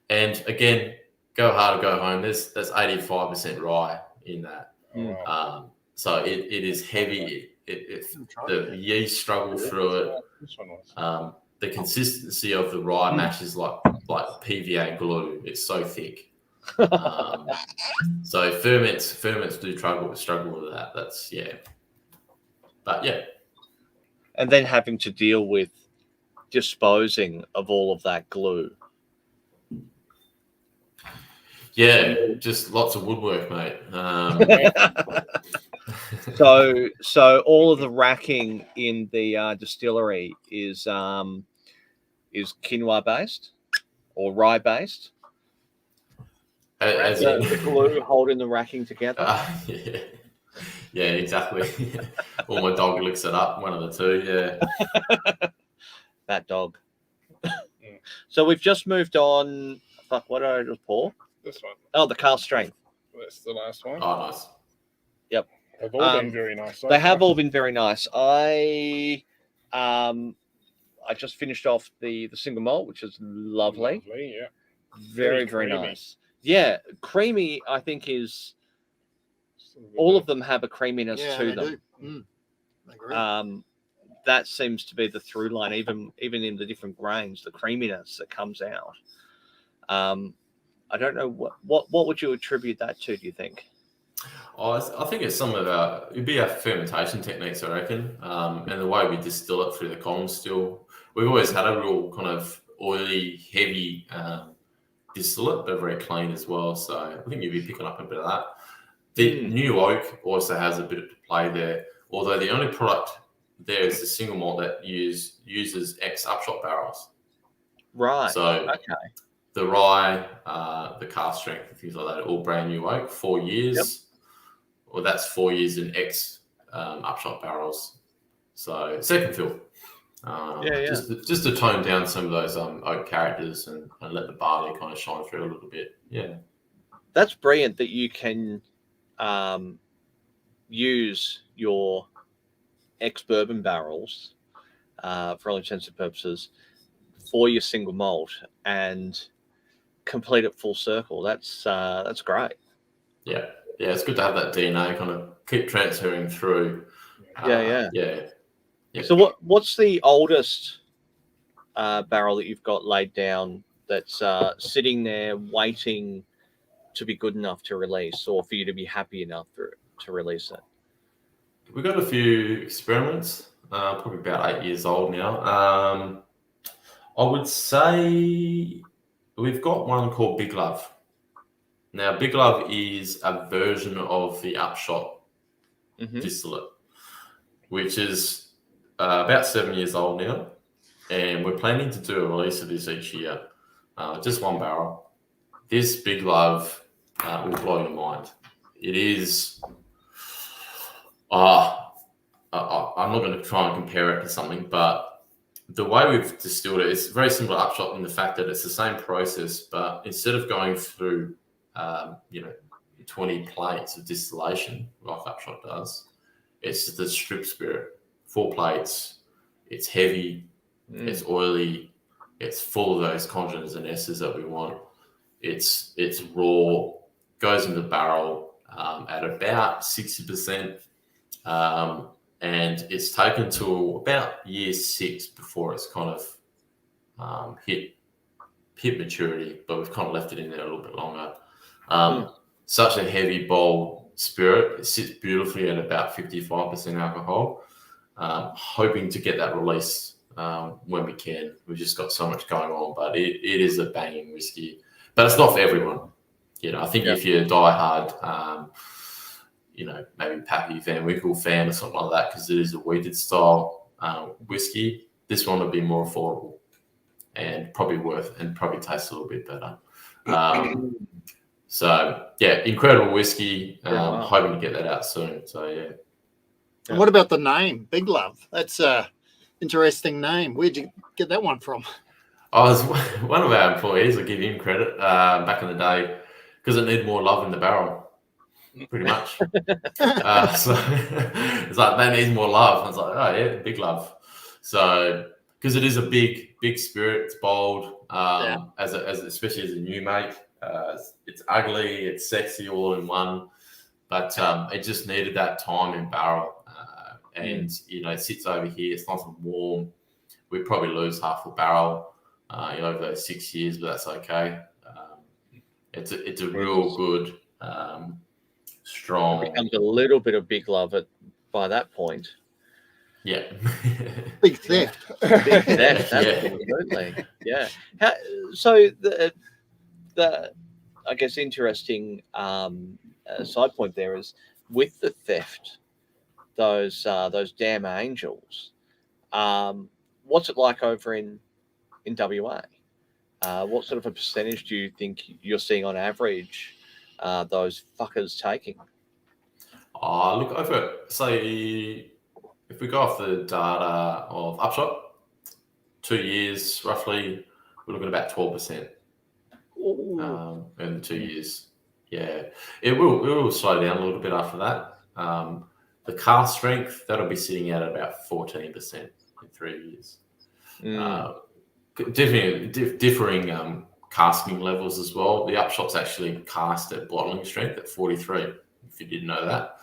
And again, go hard or go home. There's 85% rye in that. So it is heavy. The yeast struggle through it. The consistency of the rye matches like PVA glue. It's so thick. So ferments do struggle with that. That's But yeah. And then having to deal with disposing of all of that glue. Yeah, just lots of woodwork, mate. So all of the racking in the distillery is quinoa based or rye based. As the glue holding the racking together. Yeah, exactly. Or my dog licks it up, one of the two. Yeah. That dog. So we've just moved on. Fuck, what did I just pour? This one. Oh, the cask strength. That's the last one. Oh, nice. Yep. They've all been very nice. They have all been very nice. I just finished off the single malt, which is lovely. Yeah. Very nice. Yeah, creamy. I think is all of them have a creaminess to them. I agree. That seems to be the through line, even in the different grains, the creaminess that comes out. I don't know what would you attribute that to? Do you think? I think it's some of it'd be our fermentation techniques, I reckon, and the way we distill it through the column still. We've always had a real kind of oily, heavy distillate, but very clean as well. So I think you'd be picking up a bit of that. The new oak also has a bit to play there, although the only product there is the single malt that uses ex upshot barrels. Right. So the rye, the cask strength, and things like that, are all brand new oak, 4 years. Yep. Well, that's 4 years in ex upshot barrels. So second fill. Just to tone down some of those oak characters and let the barley kind of shine through a little bit. Yeah. That's brilliant that you can use your ex-bourbon barrels for all intents and purposes for your single malt and complete it full circle. That's great. Yeah, it's good to have that DNA kind of keep transferring through. Yeah. So what's the oldest barrel that you've got laid down that's sitting there waiting to be good enough to release, or for you to be happy enough to release it? We've got a few experiments, probably about 8 years old now. I would say we've got one called Big Love. Now, Big Love is a version of the upshot distillate, which is about 7 years old now. And we're planning to do a release of this each year, just one barrel. This Big Love will blow your mind. It is... I'm not going to try and compare it to something, but the way we've distilled it is very similar to upshot in the fact that it's the same process, but instead of going through 20 plates of distillation like upshot does, It's just a strip spirit, 4 plates. It's heavy, it's oily, it's full of those congeners and esters that we want. It's raw, goes in the barrel at about 60%, and it's taken to about year 6 before it's kind of hit maturity, but we've kind of left it in there a little bit longer. Such a heavy, bold spirit. It sits beautifully at about 55% alcohol. Hoping to get that release when we can. We've just got so much going on, but it is a banging whiskey. But it's not for everyone. I think if you're a diehard, maybe Pappy Van Winkle fan or something like that, because it is a wheated style whiskey, this one would be more affordable and probably tastes a little bit better. So yeah, incredible whiskey. Hoping to get that out soon. So yeah. And what about the name, Big Love? That's a interesting name. Where'd you get that one from? I was one of our employees. I'll give him credit. Back in the day, because it needed more love in the barrel, pretty much. So it's like they need more love. I was like, oh yeah, Big Love. So because it is a big spirit, it's bold. As especially as a new make, it's ugly, it's sexy, all in one. But it just needed that time in barrel. And, it sits over here. It's nice and warm. We'd probably lose half the barrel, over those 6 years, but that's okay. It's a real good, strong. It becomes a little bit of Big Love by that point. Yeah. Big theft. Big theft, absolutely. Yeah. So the I guess interesting side point there is with the theft, those damn angels. What's it like over in WA? What sort of a percentage do you think you're seeing on average those fuckers taking? Look, over, say, if we go off the data of Upshot, 2 years roughly, we're looking at about 12% in 2 years. Yeah, it will slow down a little bit after that. The cask strength, that'll be sitting at about 14% in 3 years. Differing casking levels as well. The Upshot's actually cast at bottling strength at 43, if you didn't know that.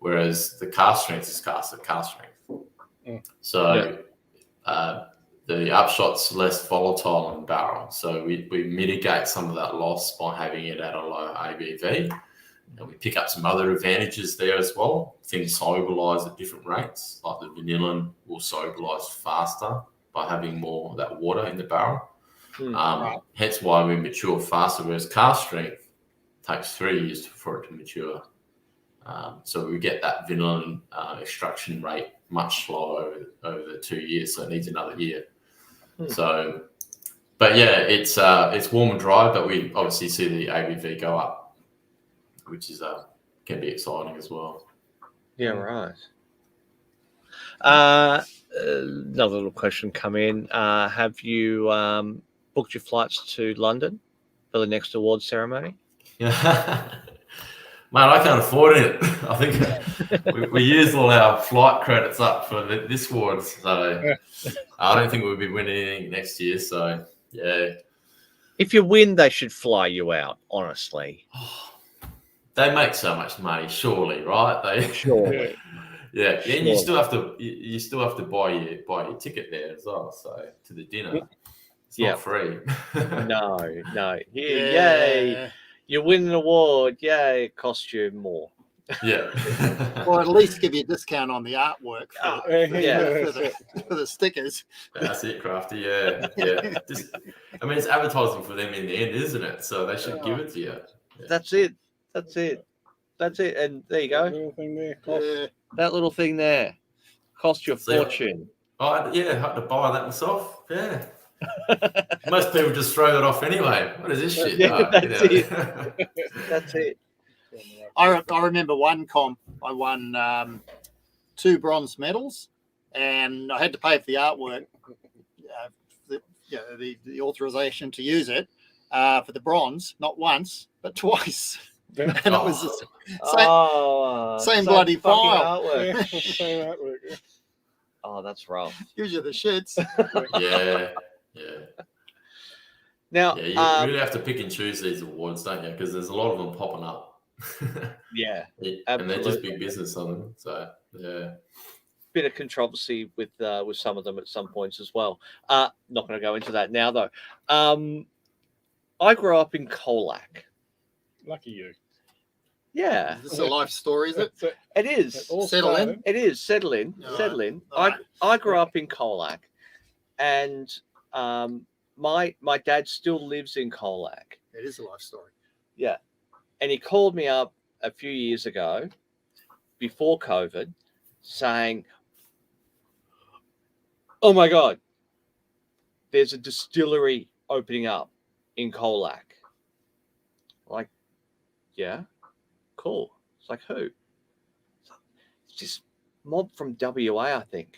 Whereas the cask strength is cast at cask strength. So the Upshot's less volatile in the barrel. So we mitigate some of that loss by having it at a low ABV. And we pick up some other advantages there as well. Things solubilize at different rates, like the vanillin will solubilize faster by having more of that water in the barrel. Hence why we mature faster, whereas cask strength takes 3 years for it to mature. So we get that vanillin extraction rate much slower over the 2 years, so it needs another year. So, but yeah, it's warm and dry, but we obviously see the ABV go up, which is can be exciting as well. Yeah, right. Another little question come in. Have you booked your flights to London for the next awards ceremony? Yeah. Mate, I can't afford it. I think we used all our flight credits up for this awards, so I don't think we'll be winning anything next year. So yeah, if you win, they should fly you out. Honestly, they make so much money, surely, right? Surely. Yeah, and you still have to buy your ticket there as well. So to the dinner, it's not free. No. Yay! You win an award. Yay! It costs you more. Yeah. Or at least give you a discount on the artwork for the stickers. That's it, Crafty. Yeah. I mean, it's advertising for them in the end, isn't it? So they should give it to you. Yeah. That's it. And there you go. That little thing there cost you a fortune. Oh, yeah, I had to buy that myself. Yeah. Most people just throw that off anyway. What is this shit? That's it. I remember one comp. I won 2 bronze medals, and I had to pay for the artwork, the authorization to use it for the bronze, not once but twice. and it was the same so bloody fucking file. artwork. Yeah, same artwork. Yeah. Oh, that's rough. Gives you the shits. Yeah. Now, Yeah, you really have to pick and choose these awards, don't you? Because there's a lot of them popping up. yeah, And they're just absolutely. big business on them. So, yeah. Bit of controversy with some of them at some points as well. Not going to go into that now, though. I grew up in Colac. Lucky you. Yeah, Is this a life story, is it? So it is. it all Settle in. started- It is. Settle in. All Settle right. in. All right. I grew up in Colac, and my dad still lives in Colac. It is a life story. Yeah, and he called me up a few years ago, before COVID, saying, "Oh my God, there's a distillery opening up in Colac." Like, yeah, cool. It's like, who? It's this mob from WA, I think.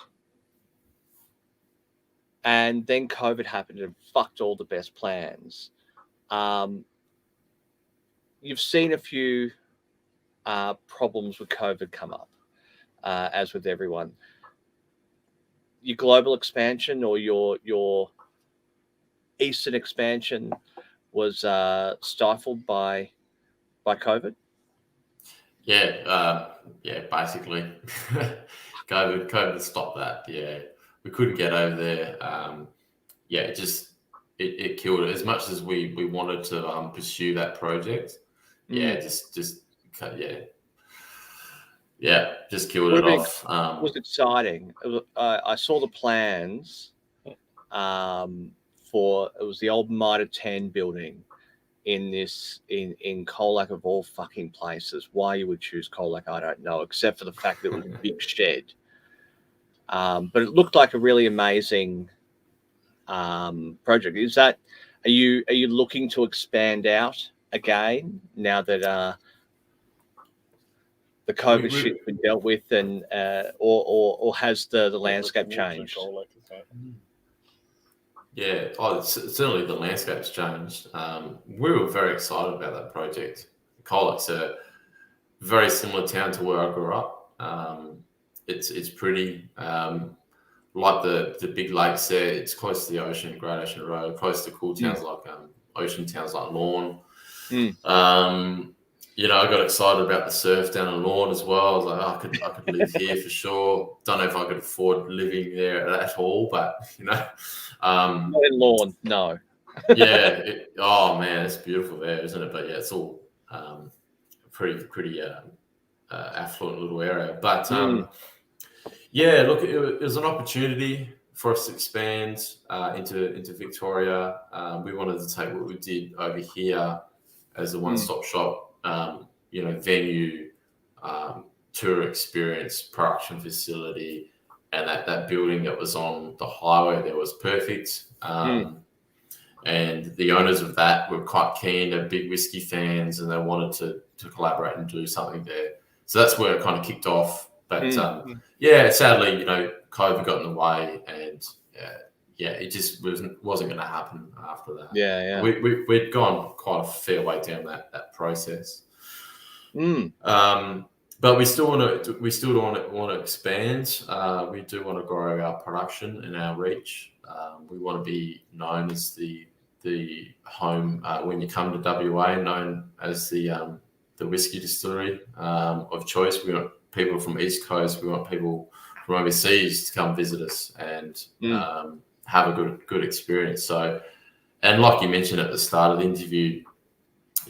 And then COVID happened and fucked all the best plans. You've seen a few problems with COVID come up, as with everyone. Your global expansion or your eastern expansion was stifled by COVID. Yeah, basically. COVID stopped that. Yeah. We couldn't get over there. It killed it. As much as we wanted to pursue that project, just killed it off. It was exciting. I saw the plans for, it was the old Mitre 10 building in Colac of all fucking places. Why you would choose Colac, I don't know, except for the fact that it was a big shed. But it looked like a really amazing project. Are you looking to expand out again now that the COVID shit's been dealt with, and or has the landscape changed? Yeah, certainly the landscape's changed. We were very excited about that project. Colac's a very similar town to where I grew up. It's pretty, like the big lakes there. It's close to the ocean, Great Ocean Road, close to cool towns like ocean towns like Lorne. I got excited about the surf down in Lorne as well. I was like, I could live here for sure. Don't know if I could afford living there at all, but not in Lorne, no. Oh man, it's beautiful there, isn't it? But yeah, it's all pretty affluent little area. But look, it was an opportunity for us to expand into Victoria. We wanted to take what we did over here as a one-stop shop, venue, tour experience, production facility, and that building that was on the highway there was perfect. And the owners of that were quite keen. They're big whiskey fans, and they wanted to collaborate and do something there. So that's where it kind of kicked off. But sadly, COVID got in the way, and it just wasn't going to happen after that. Yeah. We'd gone quite a fair way down that process. But we still want to expand. We do want to grow our production and our reach. We want to be known as the home, when you come to WA, known as the whiskey distillery of choice. We want people from East Coast. We want people from overseas to come visit us and have a good experience. So, and like you mentioned at the start of the interview,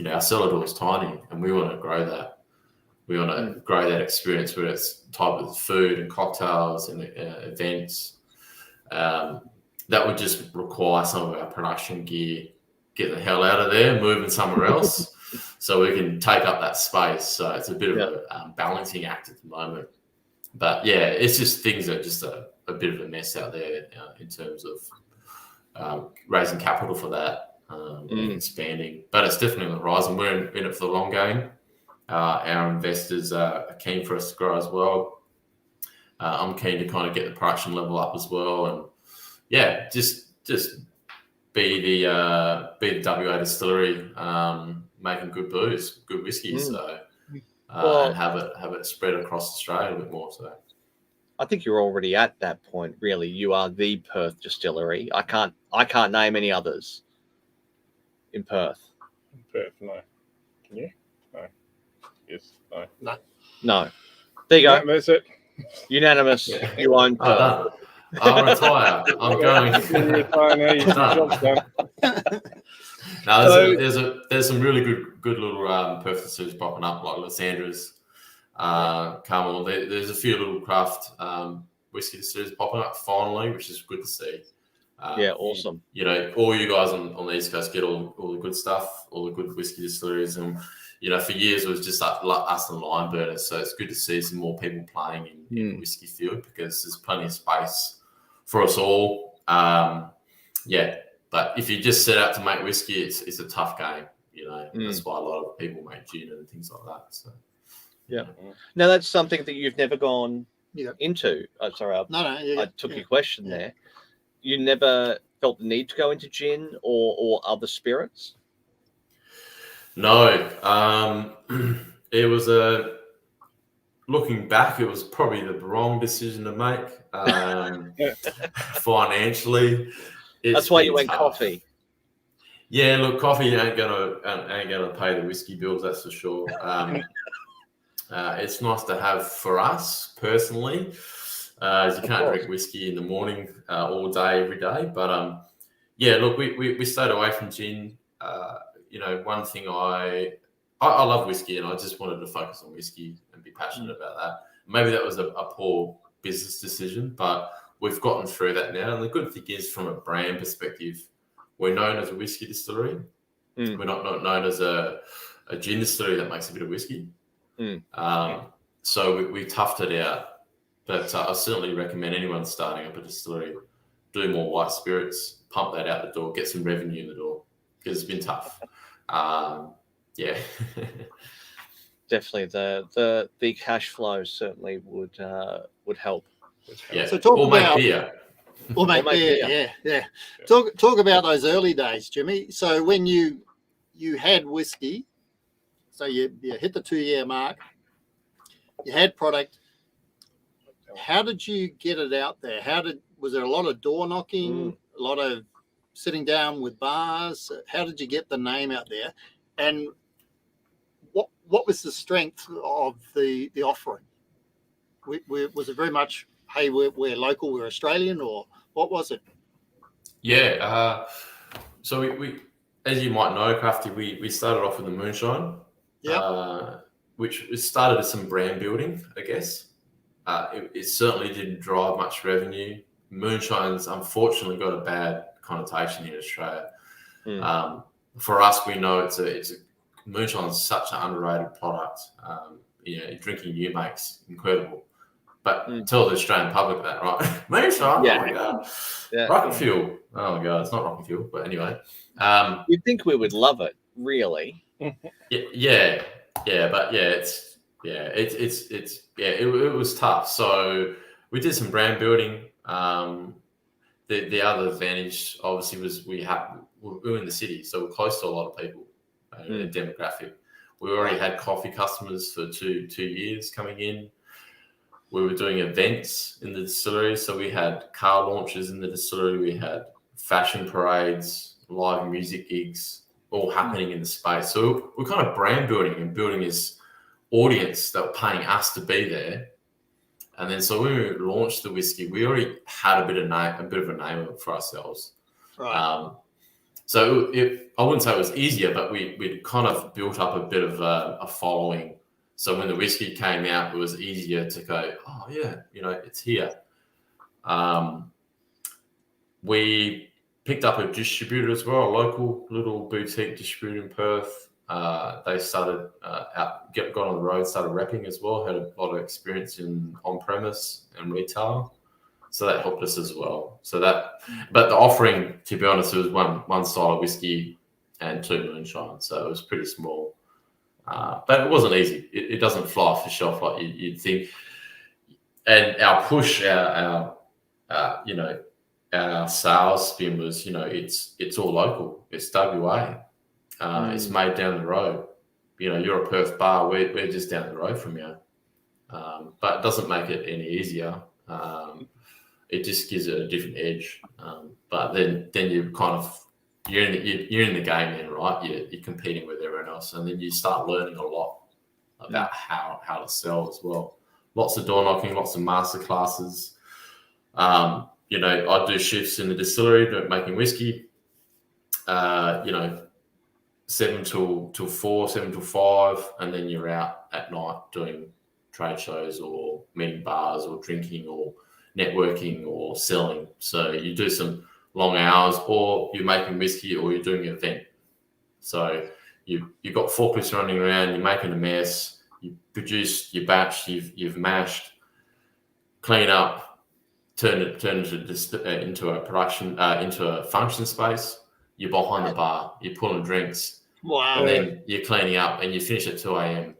our cellar door is tiny, and we want to grow that. We want to grow that experience, where it's type of food and cocktails and events. That would just require some of our production gear getting the hell out of there, moving somewhere else, so we can take up that space. So it's a bit of a balancing act at the moment. But yeah, it's just things that are just a bit of a mess out there in terms of raising capital for that and expanding. But it's definitely on the horizon. We're in it for the long game. Our investors are keen for us to grow as well. I'm keen to kind of get the production level up as well, and just be the WA distillery. making good booze, good whiskey. Mm. So Well- and have it spread across Australia a bit more. So I think you're already at that point. Really, you are the Perth distillery. I can't name any others in Perth. Perth, no. Can you? No. Yes, no. No. There you go. No, that's it. Unanimous. Yeah. You own Perth. done. I'll retire. I'm going. You retire now, your job's done. No, there's some really good little Perth distilleries popping up, like Lysandra's, Carmel. There's a few little craft whiskey distilleries popping up finally, which is good to see. Yeah, awesome. You know, all you guys on the East Coast get all the good stuff, all the good whiskey distilleries, and you know, for years it was just like us and Lime Burners. So it's good to see some more people playing in the whiskey field because there's plenty of space for us all. Yeah, but if you just set out to make whiskey, it's a tough game. You know, that's why a lot of people make gin and things like that. So yeah. Now that's something that you've never gone into. Sorry, I took your question there. You never felt the need to go into gin or other spirits? No, it was looking back, it was probably the wrong decision to make. Financially, that's why you went tough. coffee. Yeah, look, coffee ain't gonna pay the whiskey bills, that's for sure. It's nice to have for us personally, as you can't drink whiskey in the morning all day, every day. But yeah, look, we stayed away from gin. You know, one thing I love whiskey, and I just wanted to focus on whiskey and be passionate about that. Maybe that was a poor business decision, but we've gotten through that now. And the good thing is, from a brand perspective, we're known as a whiskey distillery. We're not known as a gin distillery that makes a bit of whiskey. So we toughed it out. But I certainly recommend anyone starting up a distillery do more white spirits, pump that out the door, get some revenue in the door, because it's been tough. Yeah. Definitely, the cash flow certainly would help. Yeah. So talk about beer. Or make beer. Yeah. Talk about those early days, Jimmy. So when you had whiskey, so you hit the 2-year mark, you had product. How did you get it out there? Was there a lot of door knocking, a lot of sitting down with bars? How did you get the name out there? And what was the strength of the offering? Was it very much, hey, we're local, we're Australian, or what was it? Yeah. So we as you might know, Crafty, we started off with the moonshine, which started as some brand building, I guess. It certainly didn't drive much revenue. Moonshine's unfortunately got a bad connotation in Australia. For us, we know it's a moonshine's such an underrated product. You know, drinking new makes incredible, but tell the Australian public that, right? Moonshine, oh my god, rocket fuel. Oh my god, it's not rocket fuel, but anyway. You'd think we would love it, really. Yeah, but it was tough. So we did some brand building. The other advantage, obviously, was we were in the city, so we're close to a lot of people, demographic. We already had coffee customers for two years coming in. We were doing events in the distillery, so we had car launches in the distillery. We had fashion parades, live music gigs, all happening in the space. So we're kind of brand building and building this audience that were paying us to be there. And then so when we launched the whiskey, we already had a bit of a name for ourselves. Right. So I wouldn't say it was easier, but we'd kind of built up a bit of a following. So when the whiskey came out, it was easier to go, oh yeah, you know, it's here. We picked up a distributor as well, a local little boutique distributor in Perth. They started got on the road, started repping as well, had a lot of experience in on-premise and retail. So that helped us as well. But the offering, to be honest, it was one style of whiskey and 2 moonshine. So it was pretty small. But it wasn't easy. It doesn't fly off the shelf like you'd think. And our push, our sales spin was, you know, it's all local. It's WA. It's made down the road. You're a Perth bar. We're just down the road from you. But it doesn't make it any easier. It just gives it a different edge. But then you kind of you're in the game then, right? You're competing with everyone else, and then you start learning a lot about how to sell as well. Lots of door knocking, lots of master classes. I do shifts in the distillery making whiskey. 7 till 4, 7 till 5, and then you're out at night doing trade shows or meeting bars or drinking or networking or selling. So you do some long hours, or you're making whiskey, or you're doing an event. So you've got forklifts running around, you're making a mess, you produce your batch, you've mashed, clean up, turn it into a production into a function space. You're behind the bar, you're pulling drinks. Wow. And then you're cleaning up, and you finish at 2 a.m.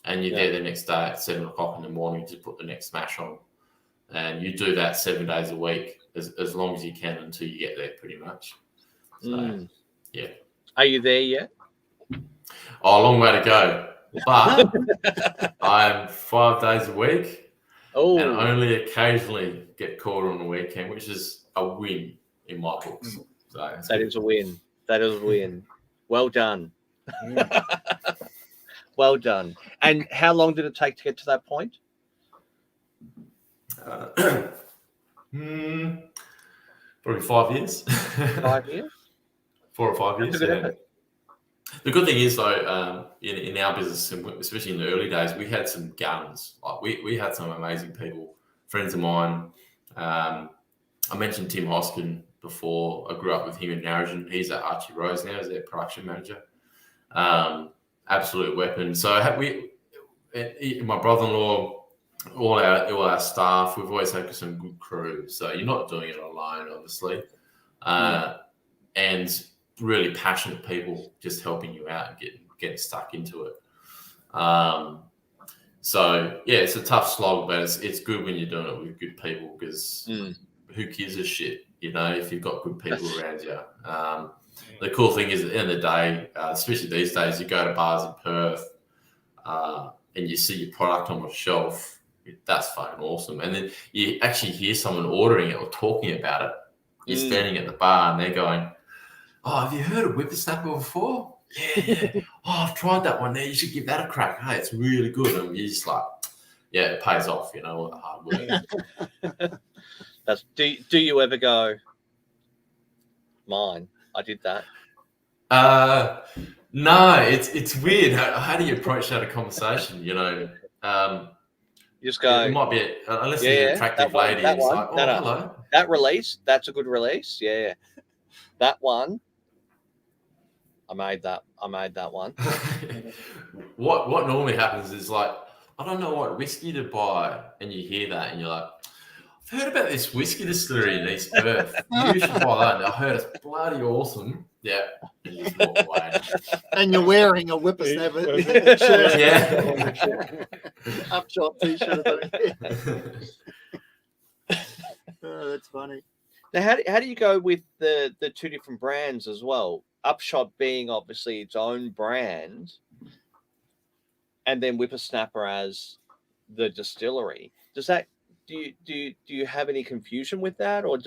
and you're there the next day at 7 o'clock in the morning to put the next smash on. And you do that 7 days a week as long as you can until you get there, pretty much. So, yeah. Are you there yet? Oh, a long way to go. But I'm 5 days a week and only occasionally get caught on the weekend, which is a win in my books. So that is a win. That is a win. Well done. Well done. And how long did it take to get to that point? Probably 5 years. 5 years? 4 or 5 years. Yeah. The good thing is, though, in our business, especially in the early days, we had some guns. Like we had some amazing people, friends of mine. I mentioned Tim Hoskin before. I grew up with him in Narrogin. He's at Archie Rose now as their production manager. Absolute weapon. So my brother-in-law, all our staff, we've always had some good crew. So you're not doing it alone, obviously. And really passionate people just helping you out and getting stuck into it. So yeah, it's a tough slog, but it's good when you're doing it with good people, because who gives a shit, if you've got good people around you. The cool thing is, at the end of the day, especially these days, you go to bars in Perth and you see your product on the shelf. That's fucking awesome. And then you actually hear someone ordering it or talking about it. You're standing at the bar and they're going, "Oh, have you heard of whippersnapper before?" Yeah. "Oh, I've tried that one there. You should give that a crack. Hey, it's really good." And you're just like, yeah, it pays off, all the hard work. Do you ever go, "Mine, I did that"? No, it's weird. How do you approach that a conversation? You just go. It might be unless you're an attractive lady. It's like, "Oh, hello." That release, that's a good release. Yeah. That one, I made that one. What normally happens is, like, I don't know what whiskey to buy, and you hear that and you're like, "I've heard about this whiskey distillery in East Perth. You should buy that. I heard it's bloody awesome." Yeah, and you just walk away. And you're wearing a whippersnapper shirt. Yeah. Upshot t-shirt. Oh, that's funny. Now, how do you go with the two different brands as well? Upshot being obviously its own brand, and then Whippersnapper as the distillery. Does that do you have any confusion with that, or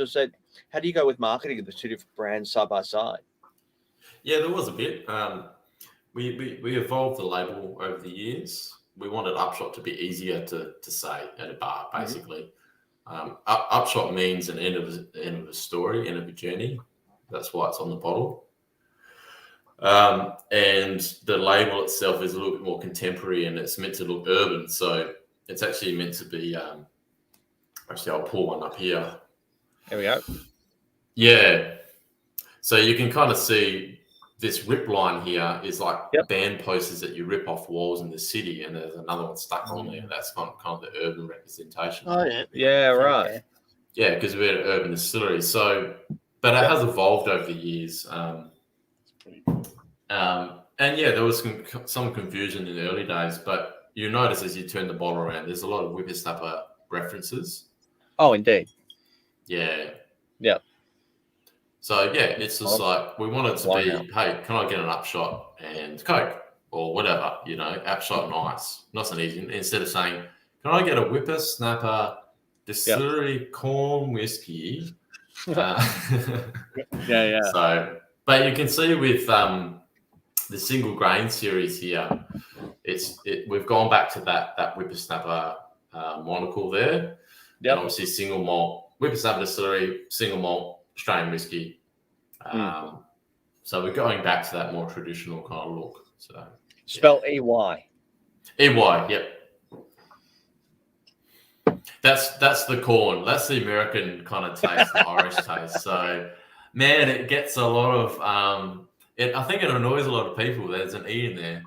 how do you go with marketing of the two different brands side by side? Yeah, there was a bit. We evolved the label over the years. We wanted Upshot to be easier to say at a bar, basically. Upshot means an end of a story, end of a journey. That's why it's on the bottle. And the label itself is a little bit more contemporary, and it's meant to look urban. So it's actually meant to be. Actually, I'll pull one up here. Here we go. Yeah. So you can kind of see this rip line here is like band posters that you rip off walls in the city, and there's another one stuck on there. That's kind of the urban representation. Oh, yeah. Yeah, right. Okay. Yeah, because we're an urban distillery. So, but it has evolved over the years. And yeah, there was some confusion in the early days, but you notice as you turn the bottle around, there's a lot of whippersnapper references. Oh, indeed. Yeah. Yeah. So yeah, it's just like we want it to be, hey, can I get an upshot and Coke or whatever, upshot and ice. Nice and easy. Instead of saying, can I get a whippersnapper distillery corn whiskey? Yeah. So, but you can see with the single grain series here, we've gone back to that whippersnapper monocle there. Yep. And obviously single malt, whippersnapper distillery, single malt, Australian whiskey. So we're going back to that more traditional kind of look. So spell EY. EY, yep. That's the corn. That's the American kind of taste, the Irish taste. So, man, it gets a lot of. I think it annoys a lot of people. There's an E in there.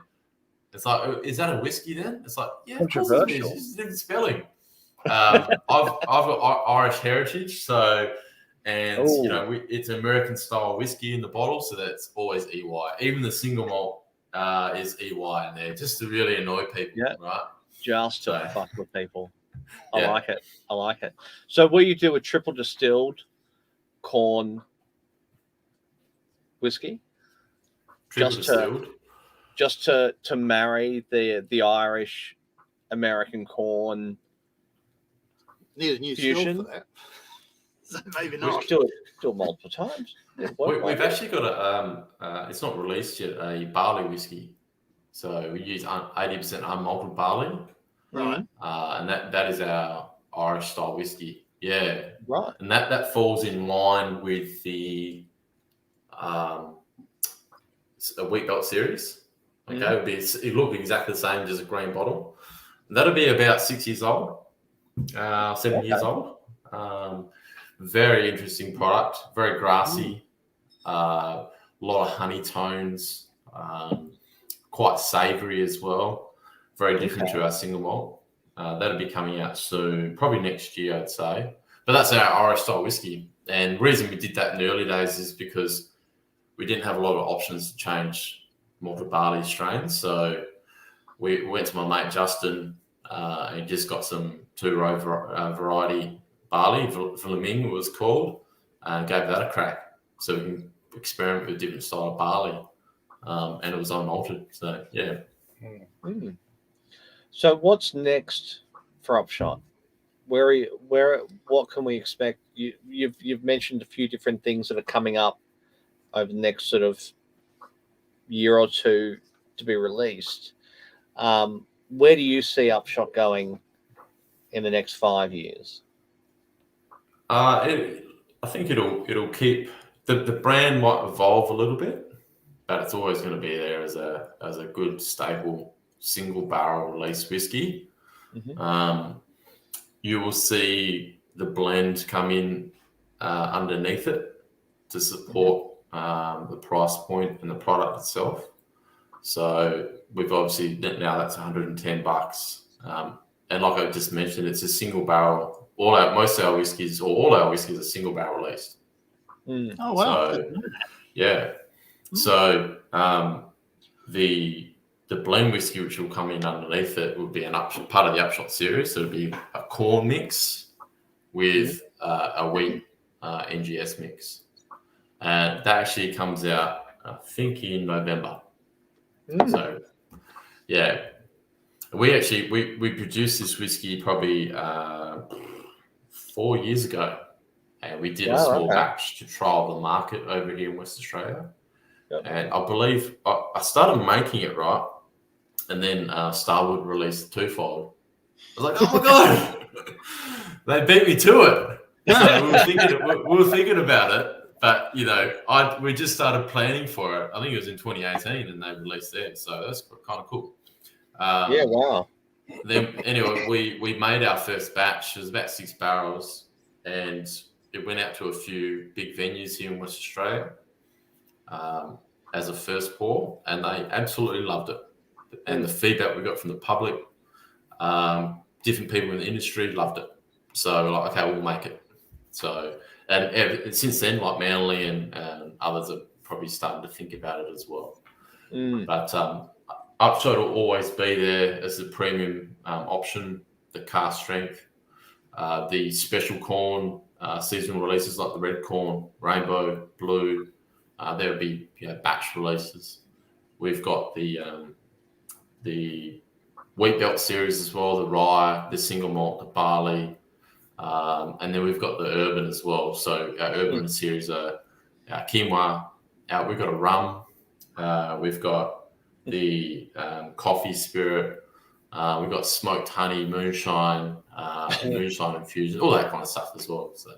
It's like, is that a whiskey then? It's like, yeah, of course it is. It's just different spelling. I've got Irish heritage, so it's American style whiskey in the bottle, so that's always EY. Even the single malt is EY in there, just to really annoy people, right? Just to fuck with people. I like it. So will you do a triple distilled corn whiskey? Just to marry the Irish American corn. Need a new fusion for that. So maybe not. We've do it multiple times. We've actually got it's not released yet, a barley whiskey. So we use 80% unmalted barley. Right. And that is our Irish style whiskey. Yeah. Right. And that falls in line with the a wheat belt series. Okay. It looked exactly the same as a green bottle. That'll be about 6 years old, 7 years old. Very interesting product, very grassy, a lot of honey tones, quite savoury as well. Very different to our single malt. That'll be coming out soon, probably next year, I'd say. But that's our Irish style whiskey. And the reason we did that in the early days is because we didn't have a lot of options to change malted barley strains. So we went to my mate Justin and just got some two-row variety barley, Flaming it was called, and gave that a crack. So we can experiment with different style of barley. And it was unmalted. So, yeah. So what's next for Upshot? What can we expect? You've mentioned a few different things that are coming up over the next sort of year or two to be released. Where do you see Upshot going in the next 5 years? I think it'll keep the brand might evolve a little bit, but it's always going to be there as a good stable single barrel release whiskey. You will see the blend come in underneath it to support the price point and the product itself. So we've obviously now that's $110, and like I just mentioned, it's a single barrel. Most of our whiskeys, or all our whiskeys, are single barrel released. Oh wow! So, yeah. So the blend whiskey, which will come in underneath it, will be part of the Upshot series. So it'll be a corn mix with a wheat NGS mix, and that actually comes out, I think, in November. So, yeah, we produced this whiskey probably 4 years ago, and we did a small batch to trial the market over here in West Australia. And I believe I started making it right, and then Starwood released the twofold. I was like, oh my god, they beat me to it. So we were thinking about it, but we just started planning for it. I think it was in 2018, and they released theirs, so that's kind of cool. Wow. Then anyway, we made our first batch. It was about 6 barrels, and it went out to a few big venues here in West Australia as a first pour, and they absolutely loved it. And the feedback we got from the public, different people in the industry loved it. So we're like, okay, we'll make it. So, and since then, like Manly and others are probably starting to think about it as well. But Upshot will always be there as the premium option, the cask strength, the special corn seasonal releases like the red corn, rainbow, blue. There would be batch releases. We've got the wheat belt series as well, the rye, the single malt, the barley, and then we've got the urban as well. So our urban series are our quinoa. We've got a rum. We've got the coffee spirit. We've got smoked honey, moonshine, and moonshine infusion, all that kind of stuff as well. So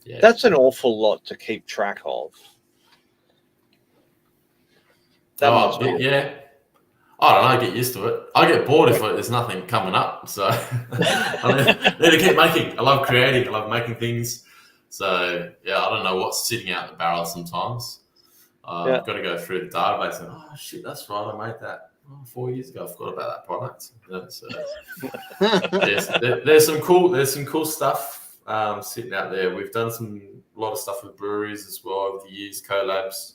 yeah, That's an awful lot to keep track of. Yeah. I don't know. I get used to it. I get bored if there's nothing coming up. So I need to keep making. I love creating. I love making things. So yeah, I don't know what's sitting out the barrel sometimes. I've got to go through the database and shit, that's right. I made that 4 years ago. I forgot about that product. So there's some cool stuff sitting out there. We've done a lot of stuff with breweries as well over the years, collabs.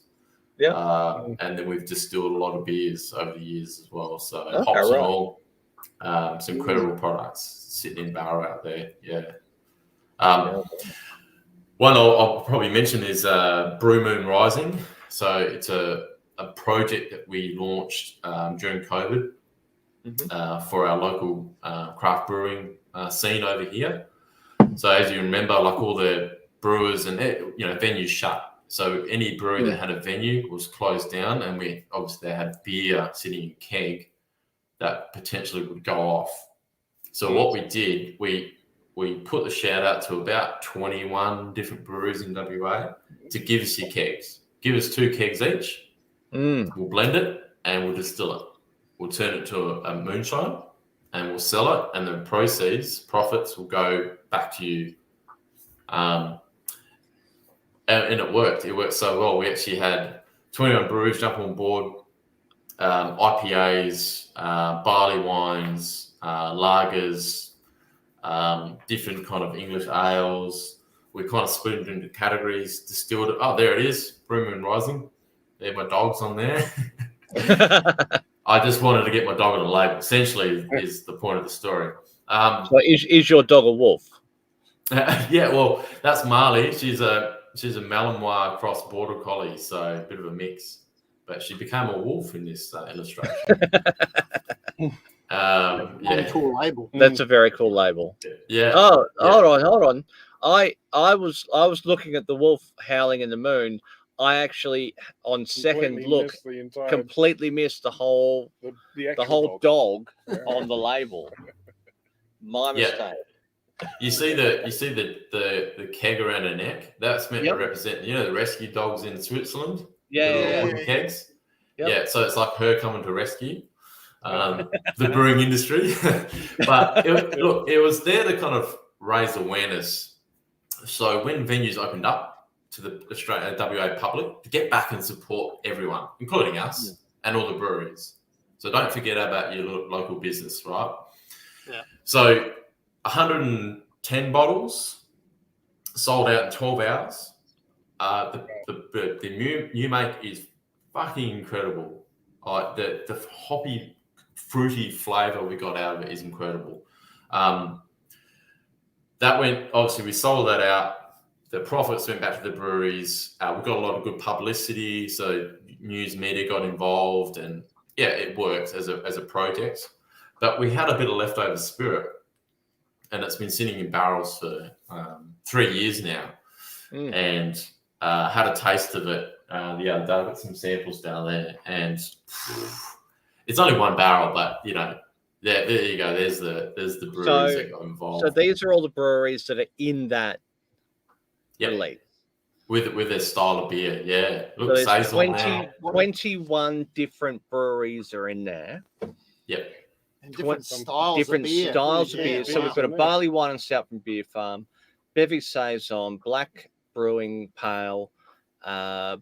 Yeah, and then we've distilled a lot of beers over the years as well. So hops and all, some incredible products sitting in barrel out there. Yeah. One I'll probably mention is Brew Moon Rising. So it's a project that we launched during COVID for our local craft brewing scene over here. So as you remember, like all the brewers and venues shut. So any brewery that had a venue was closed down, and they had beer sitting in keg that potentially would go off. So what we did, we put the shout out to about 21 different breweries in WA to give us your kegs. Give us 2 kegs each. We'll blend it and we'll distill it. We'll turn it to a moonshine and we'll sell it, and the profits will go back to you. And it worked. It worked so well. We actually had 21 breweries jump on board, IPAs, barley wines, lagers, different kind of English ales. We kind of split it into categories, distilled it. Oh, there it is, Brew Moon Rising. There are my dogs on there. I just wanted to get my dog on a label, essentially, is the point of the story. So is your dog a wolf? Yeah, well, that's Marley. She's a Malinois cross border collie, so a bit of a mix. But she became a wolf in this illustration. Cool label. That's a very cool label. Yeah. Hold on. I was looking at the wolf howling in the moon. I actually, on second look, completely missed the whole dog on the label. My mistake. You see the keg around her neck? That's meant to represent, the rescue dogs in Switzerland. Yeah. Wooden kegs. Yep. Yeah. So it's like her coming to rescue the brewing industry. But it was there to kind of raise awareness. So when venues opened up to the Australian WA public, to get back and support everyone, including us and all the breweries. So don't forget about your local business, right? Yeah. So 110 bottles sold out in 12 hours. The new make is fucking incredible. The hoppy, fruity flavor we got out of it is incredible. That went, obviously, we sold that out. The profits went back to the breweries. We got a lot of good publicity, so news media got involved, and it worked as a project. But we had a bit of leftover spirit, and it's been sitting in barrels for 3 years now, and had a taste of it the other day. I've got some samples down there, and it's only one barrel, but there you go. There's the breweries that got involved. So these are all the breweries that are in that release. With their style of beer, yeah. Look, so there's Saison 21 different breweries are in there. Yep. And different styles of beer. So we've got a barley wine and stout from Beer Farm, Bevy Saison, Black Brewing Pale,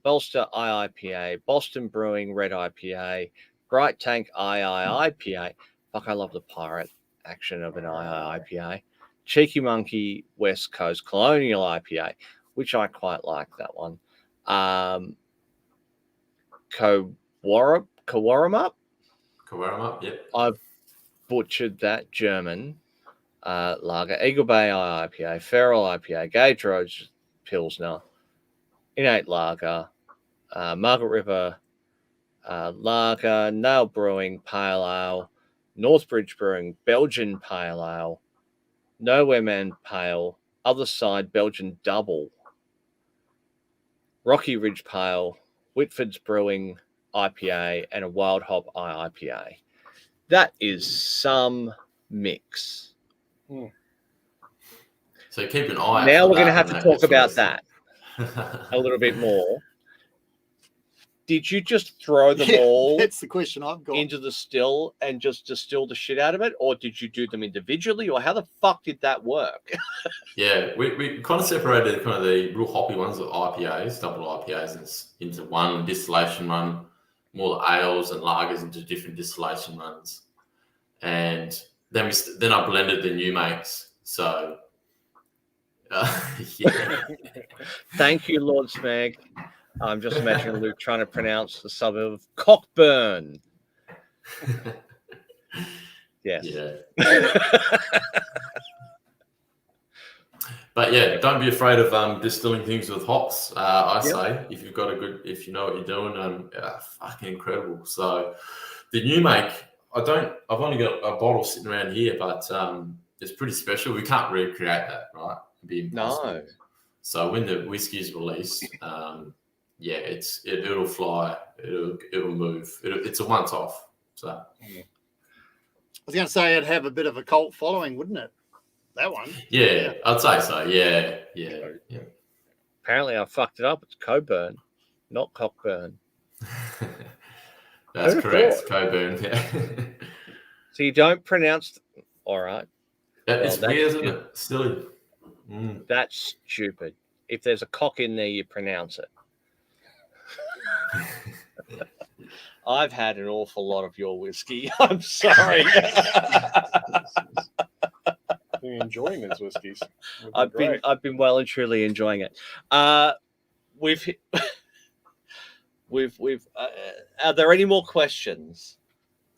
Bolster IIPA, Boston Brewing Red IPA, Bright Tank II IPA. Fuck, I love the pirate action of an II IPA. Cheeky Monkey West Coast Colonial IPA, which I quite like that one. Kawarmup, yep. I've butchered that German. Lager, Eagle Bay IPA, Feral IPA, Gage Roads Pilsner, Innate Lager, Margaret River Lager, Nail Brewing Pale Ale, Northbridge Brewing Belgian Pale Ale, Nowhere Man Pale, Other Side Belgian Double, Rocky Ridge Pale, Whitford's Brewing IPA, and a Wild Hop IPA. That is some mix. So keep an eye out. Now for we're going to that have when to that talk gets about released. that a little bit more. Did you just throw them all That's the question I've got. into the still and just distill the shit out of it, or did you do them individually, or how the fuck did that work? Yeah, we kind of separated kind of the real hoppy ones, the IPAs, double IPAs, into one distillation run, more the ales and lagers into different distillation runs, and then I blended the new makes. So, yeah. Thank you, Lord Smeg. I'm just imagining Luke trying to pronounce the suburb of Cockburn. Yes. Yeah. But yeah, don't be afraid of distilling things with hops. I say if you've got if you know what you're doing, fucking incredible. So the new make, I've only got a bottle sitting around here, but it's pretty special. We can't recreate that, right? It'd be impossible. No. So when the whiskey is released, it'll fly. It'll move. It's a once off. So I was going to say it'd have a bit of a cult following, wouldn't it? That one. yeah, I'd say so. Yeah. Apparently, I fucked it up. It's Coburn, not Cockburn. That's Who'd have correct. thought? Coburn. Yeah. So you don't pronounce. All right. It's Well, weird, isn't it? Silly. That's stupid. If there's a cock in there, you pronounce it. I've had an awful lot of your whiskey. I'm sorry. You're enjoying those whiskies. I've been well and truly enjoying it. We've are there any more questions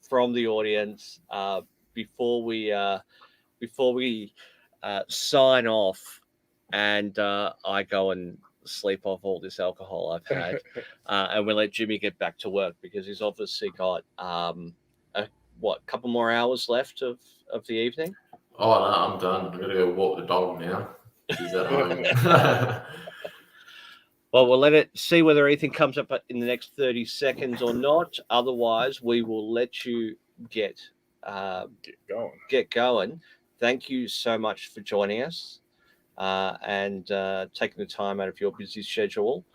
from the audience before we sign off and I go and sleep off all this alcohol I've had and we'll let Jimmy get back to work because he's obviously got a couple more hours left of the evening? Oh no, I'm done. I'm gonna go walk the dog now. He's at home. Well, we'll let it see whether anything comes up in the next 30 seconds or not. Otherwise, we will let you get going. Thank you so much for joining us and taking the time out of your busy schedule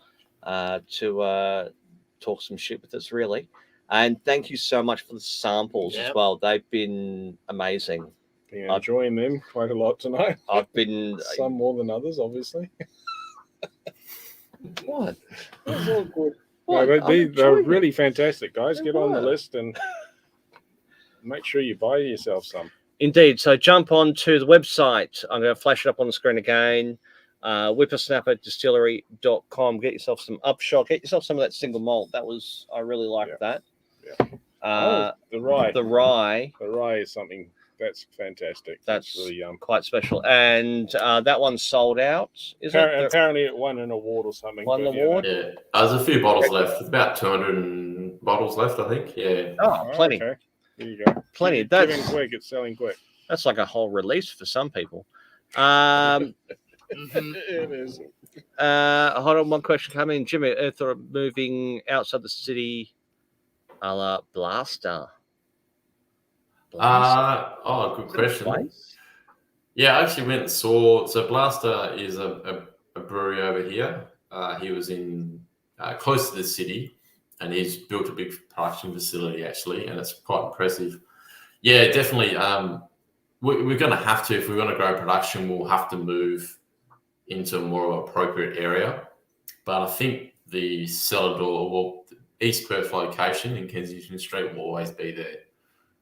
to talk some shit with us, really. And thank you so much for the samples as well. They've been amazing. Been enjoying them quite a lot tonight. I've been some more than others, obviously. What? It's all good. What? No, but they're enjoying really fantastic, guys. They Get on the were. list and make sure you buy yourself some. Indeed. So jump on to the website. I'm going to flash it up on the screen again. Whippersnapperdistillery.com. Get yourself some Upshot. Get yourself some of that single malt. I really liked that. Yeah. The rye. The rye. The rye is something that's fantastic. That's really quite special. And that one's sold out. Apparently it won an award or something. Won an but, award? Yeah, there's a few bottles left. There's about 200 bottles left, I think. Yeah. Oh, plenty. Okay. There you go. Plenty. It's That's giving quick. It's selling quick. That's like a whole release for some people. It is. Hold on, one question coming in. Jimmy, thought of moving outside the city a la Blaster. Good question. Yeah, I actually went and saw. So Blaster is a brewery over here. He was in close to the city, and he's built a big production facility actually, and it's quite impressive. Yeah, definitely. We're going to have to, if we're going to grow production, we'll have to move into a more appropriate area. But I think the cellar door, well, East Perth location in Kensington Street will always be there.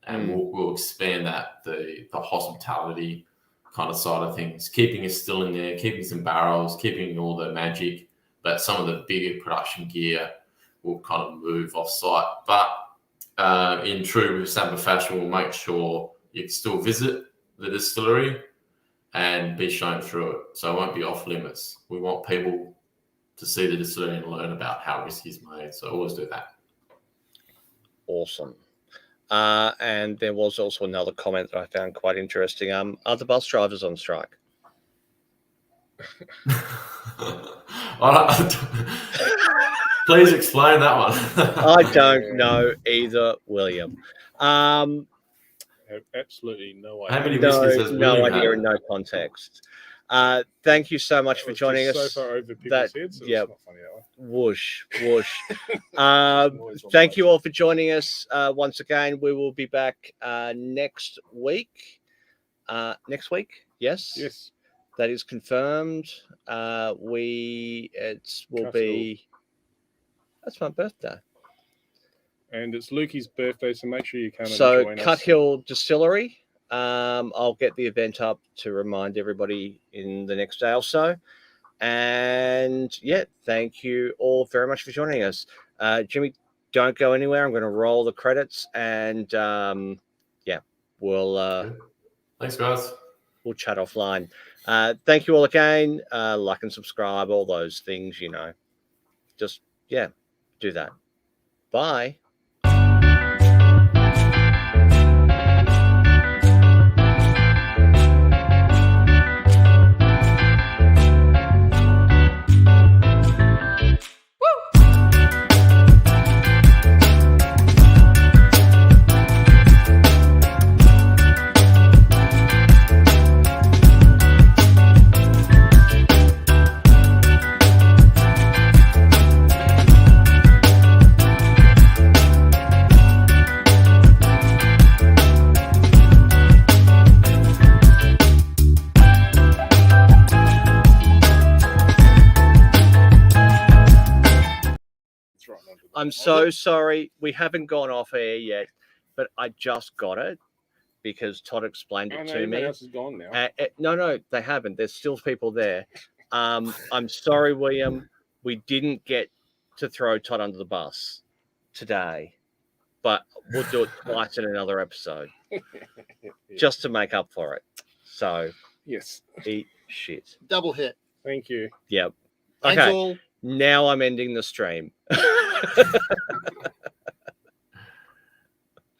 And we'll expand that, the hospitality kind of side of things, keeping us still in there, keeping some barrels, keeping all the magic, but some of the bigger production gear will kind of move off site. But in true Samba fashion, we'll make sure you can still visit the distillery and be shown through it. So it won't be off limits. We want people to see the distillery and learn about how whiskey is made. So always do that. Awesome. And there was also another comment that I found quite interesting. Are the bus drivers on strike? Please explain that one. I don't know either, William. I have absolutely no idea. How many whiskeys has No William idea had? and no context. Thank you so much That for was joining just us. So far over people's That- heads. So yeah. it's not funny that way. Whoosh, whoosh. Noise on Thank the you all for joining us once again. We will be back next week. Next week, yes, Yes. that is confirmed. Will Cut be. That's my birthday. And it's Lukey's birthday, so make sure you come and So join Cut us. Hill Distillery. I'll get the event up to remind everybody in the next day or so. And yeah, thank you all very much for joining us. Jimmy, don't go anywhere. I'm going to roll the credits, and yeah, we'll Thanks, guys. we'll chat offline. Thank you all again. Like and subscribe, all those things, you know. Just yeah, do that. Bye. It's right under the- I'm so sorry. We haven't gone off air yet, but I just got it because Todd explained Oh, it no, to everyone me. else is gone now. No, they haven't. There's still people there. I'm sorry, William. We didn't get to throw Todd under the bus today, but we'll do it twice in another episode Yeah. just to make up for it. So Yes. eat shit. Double hit. Thank you. Yep. Thanks Okay. all. Now I'm ending the stream.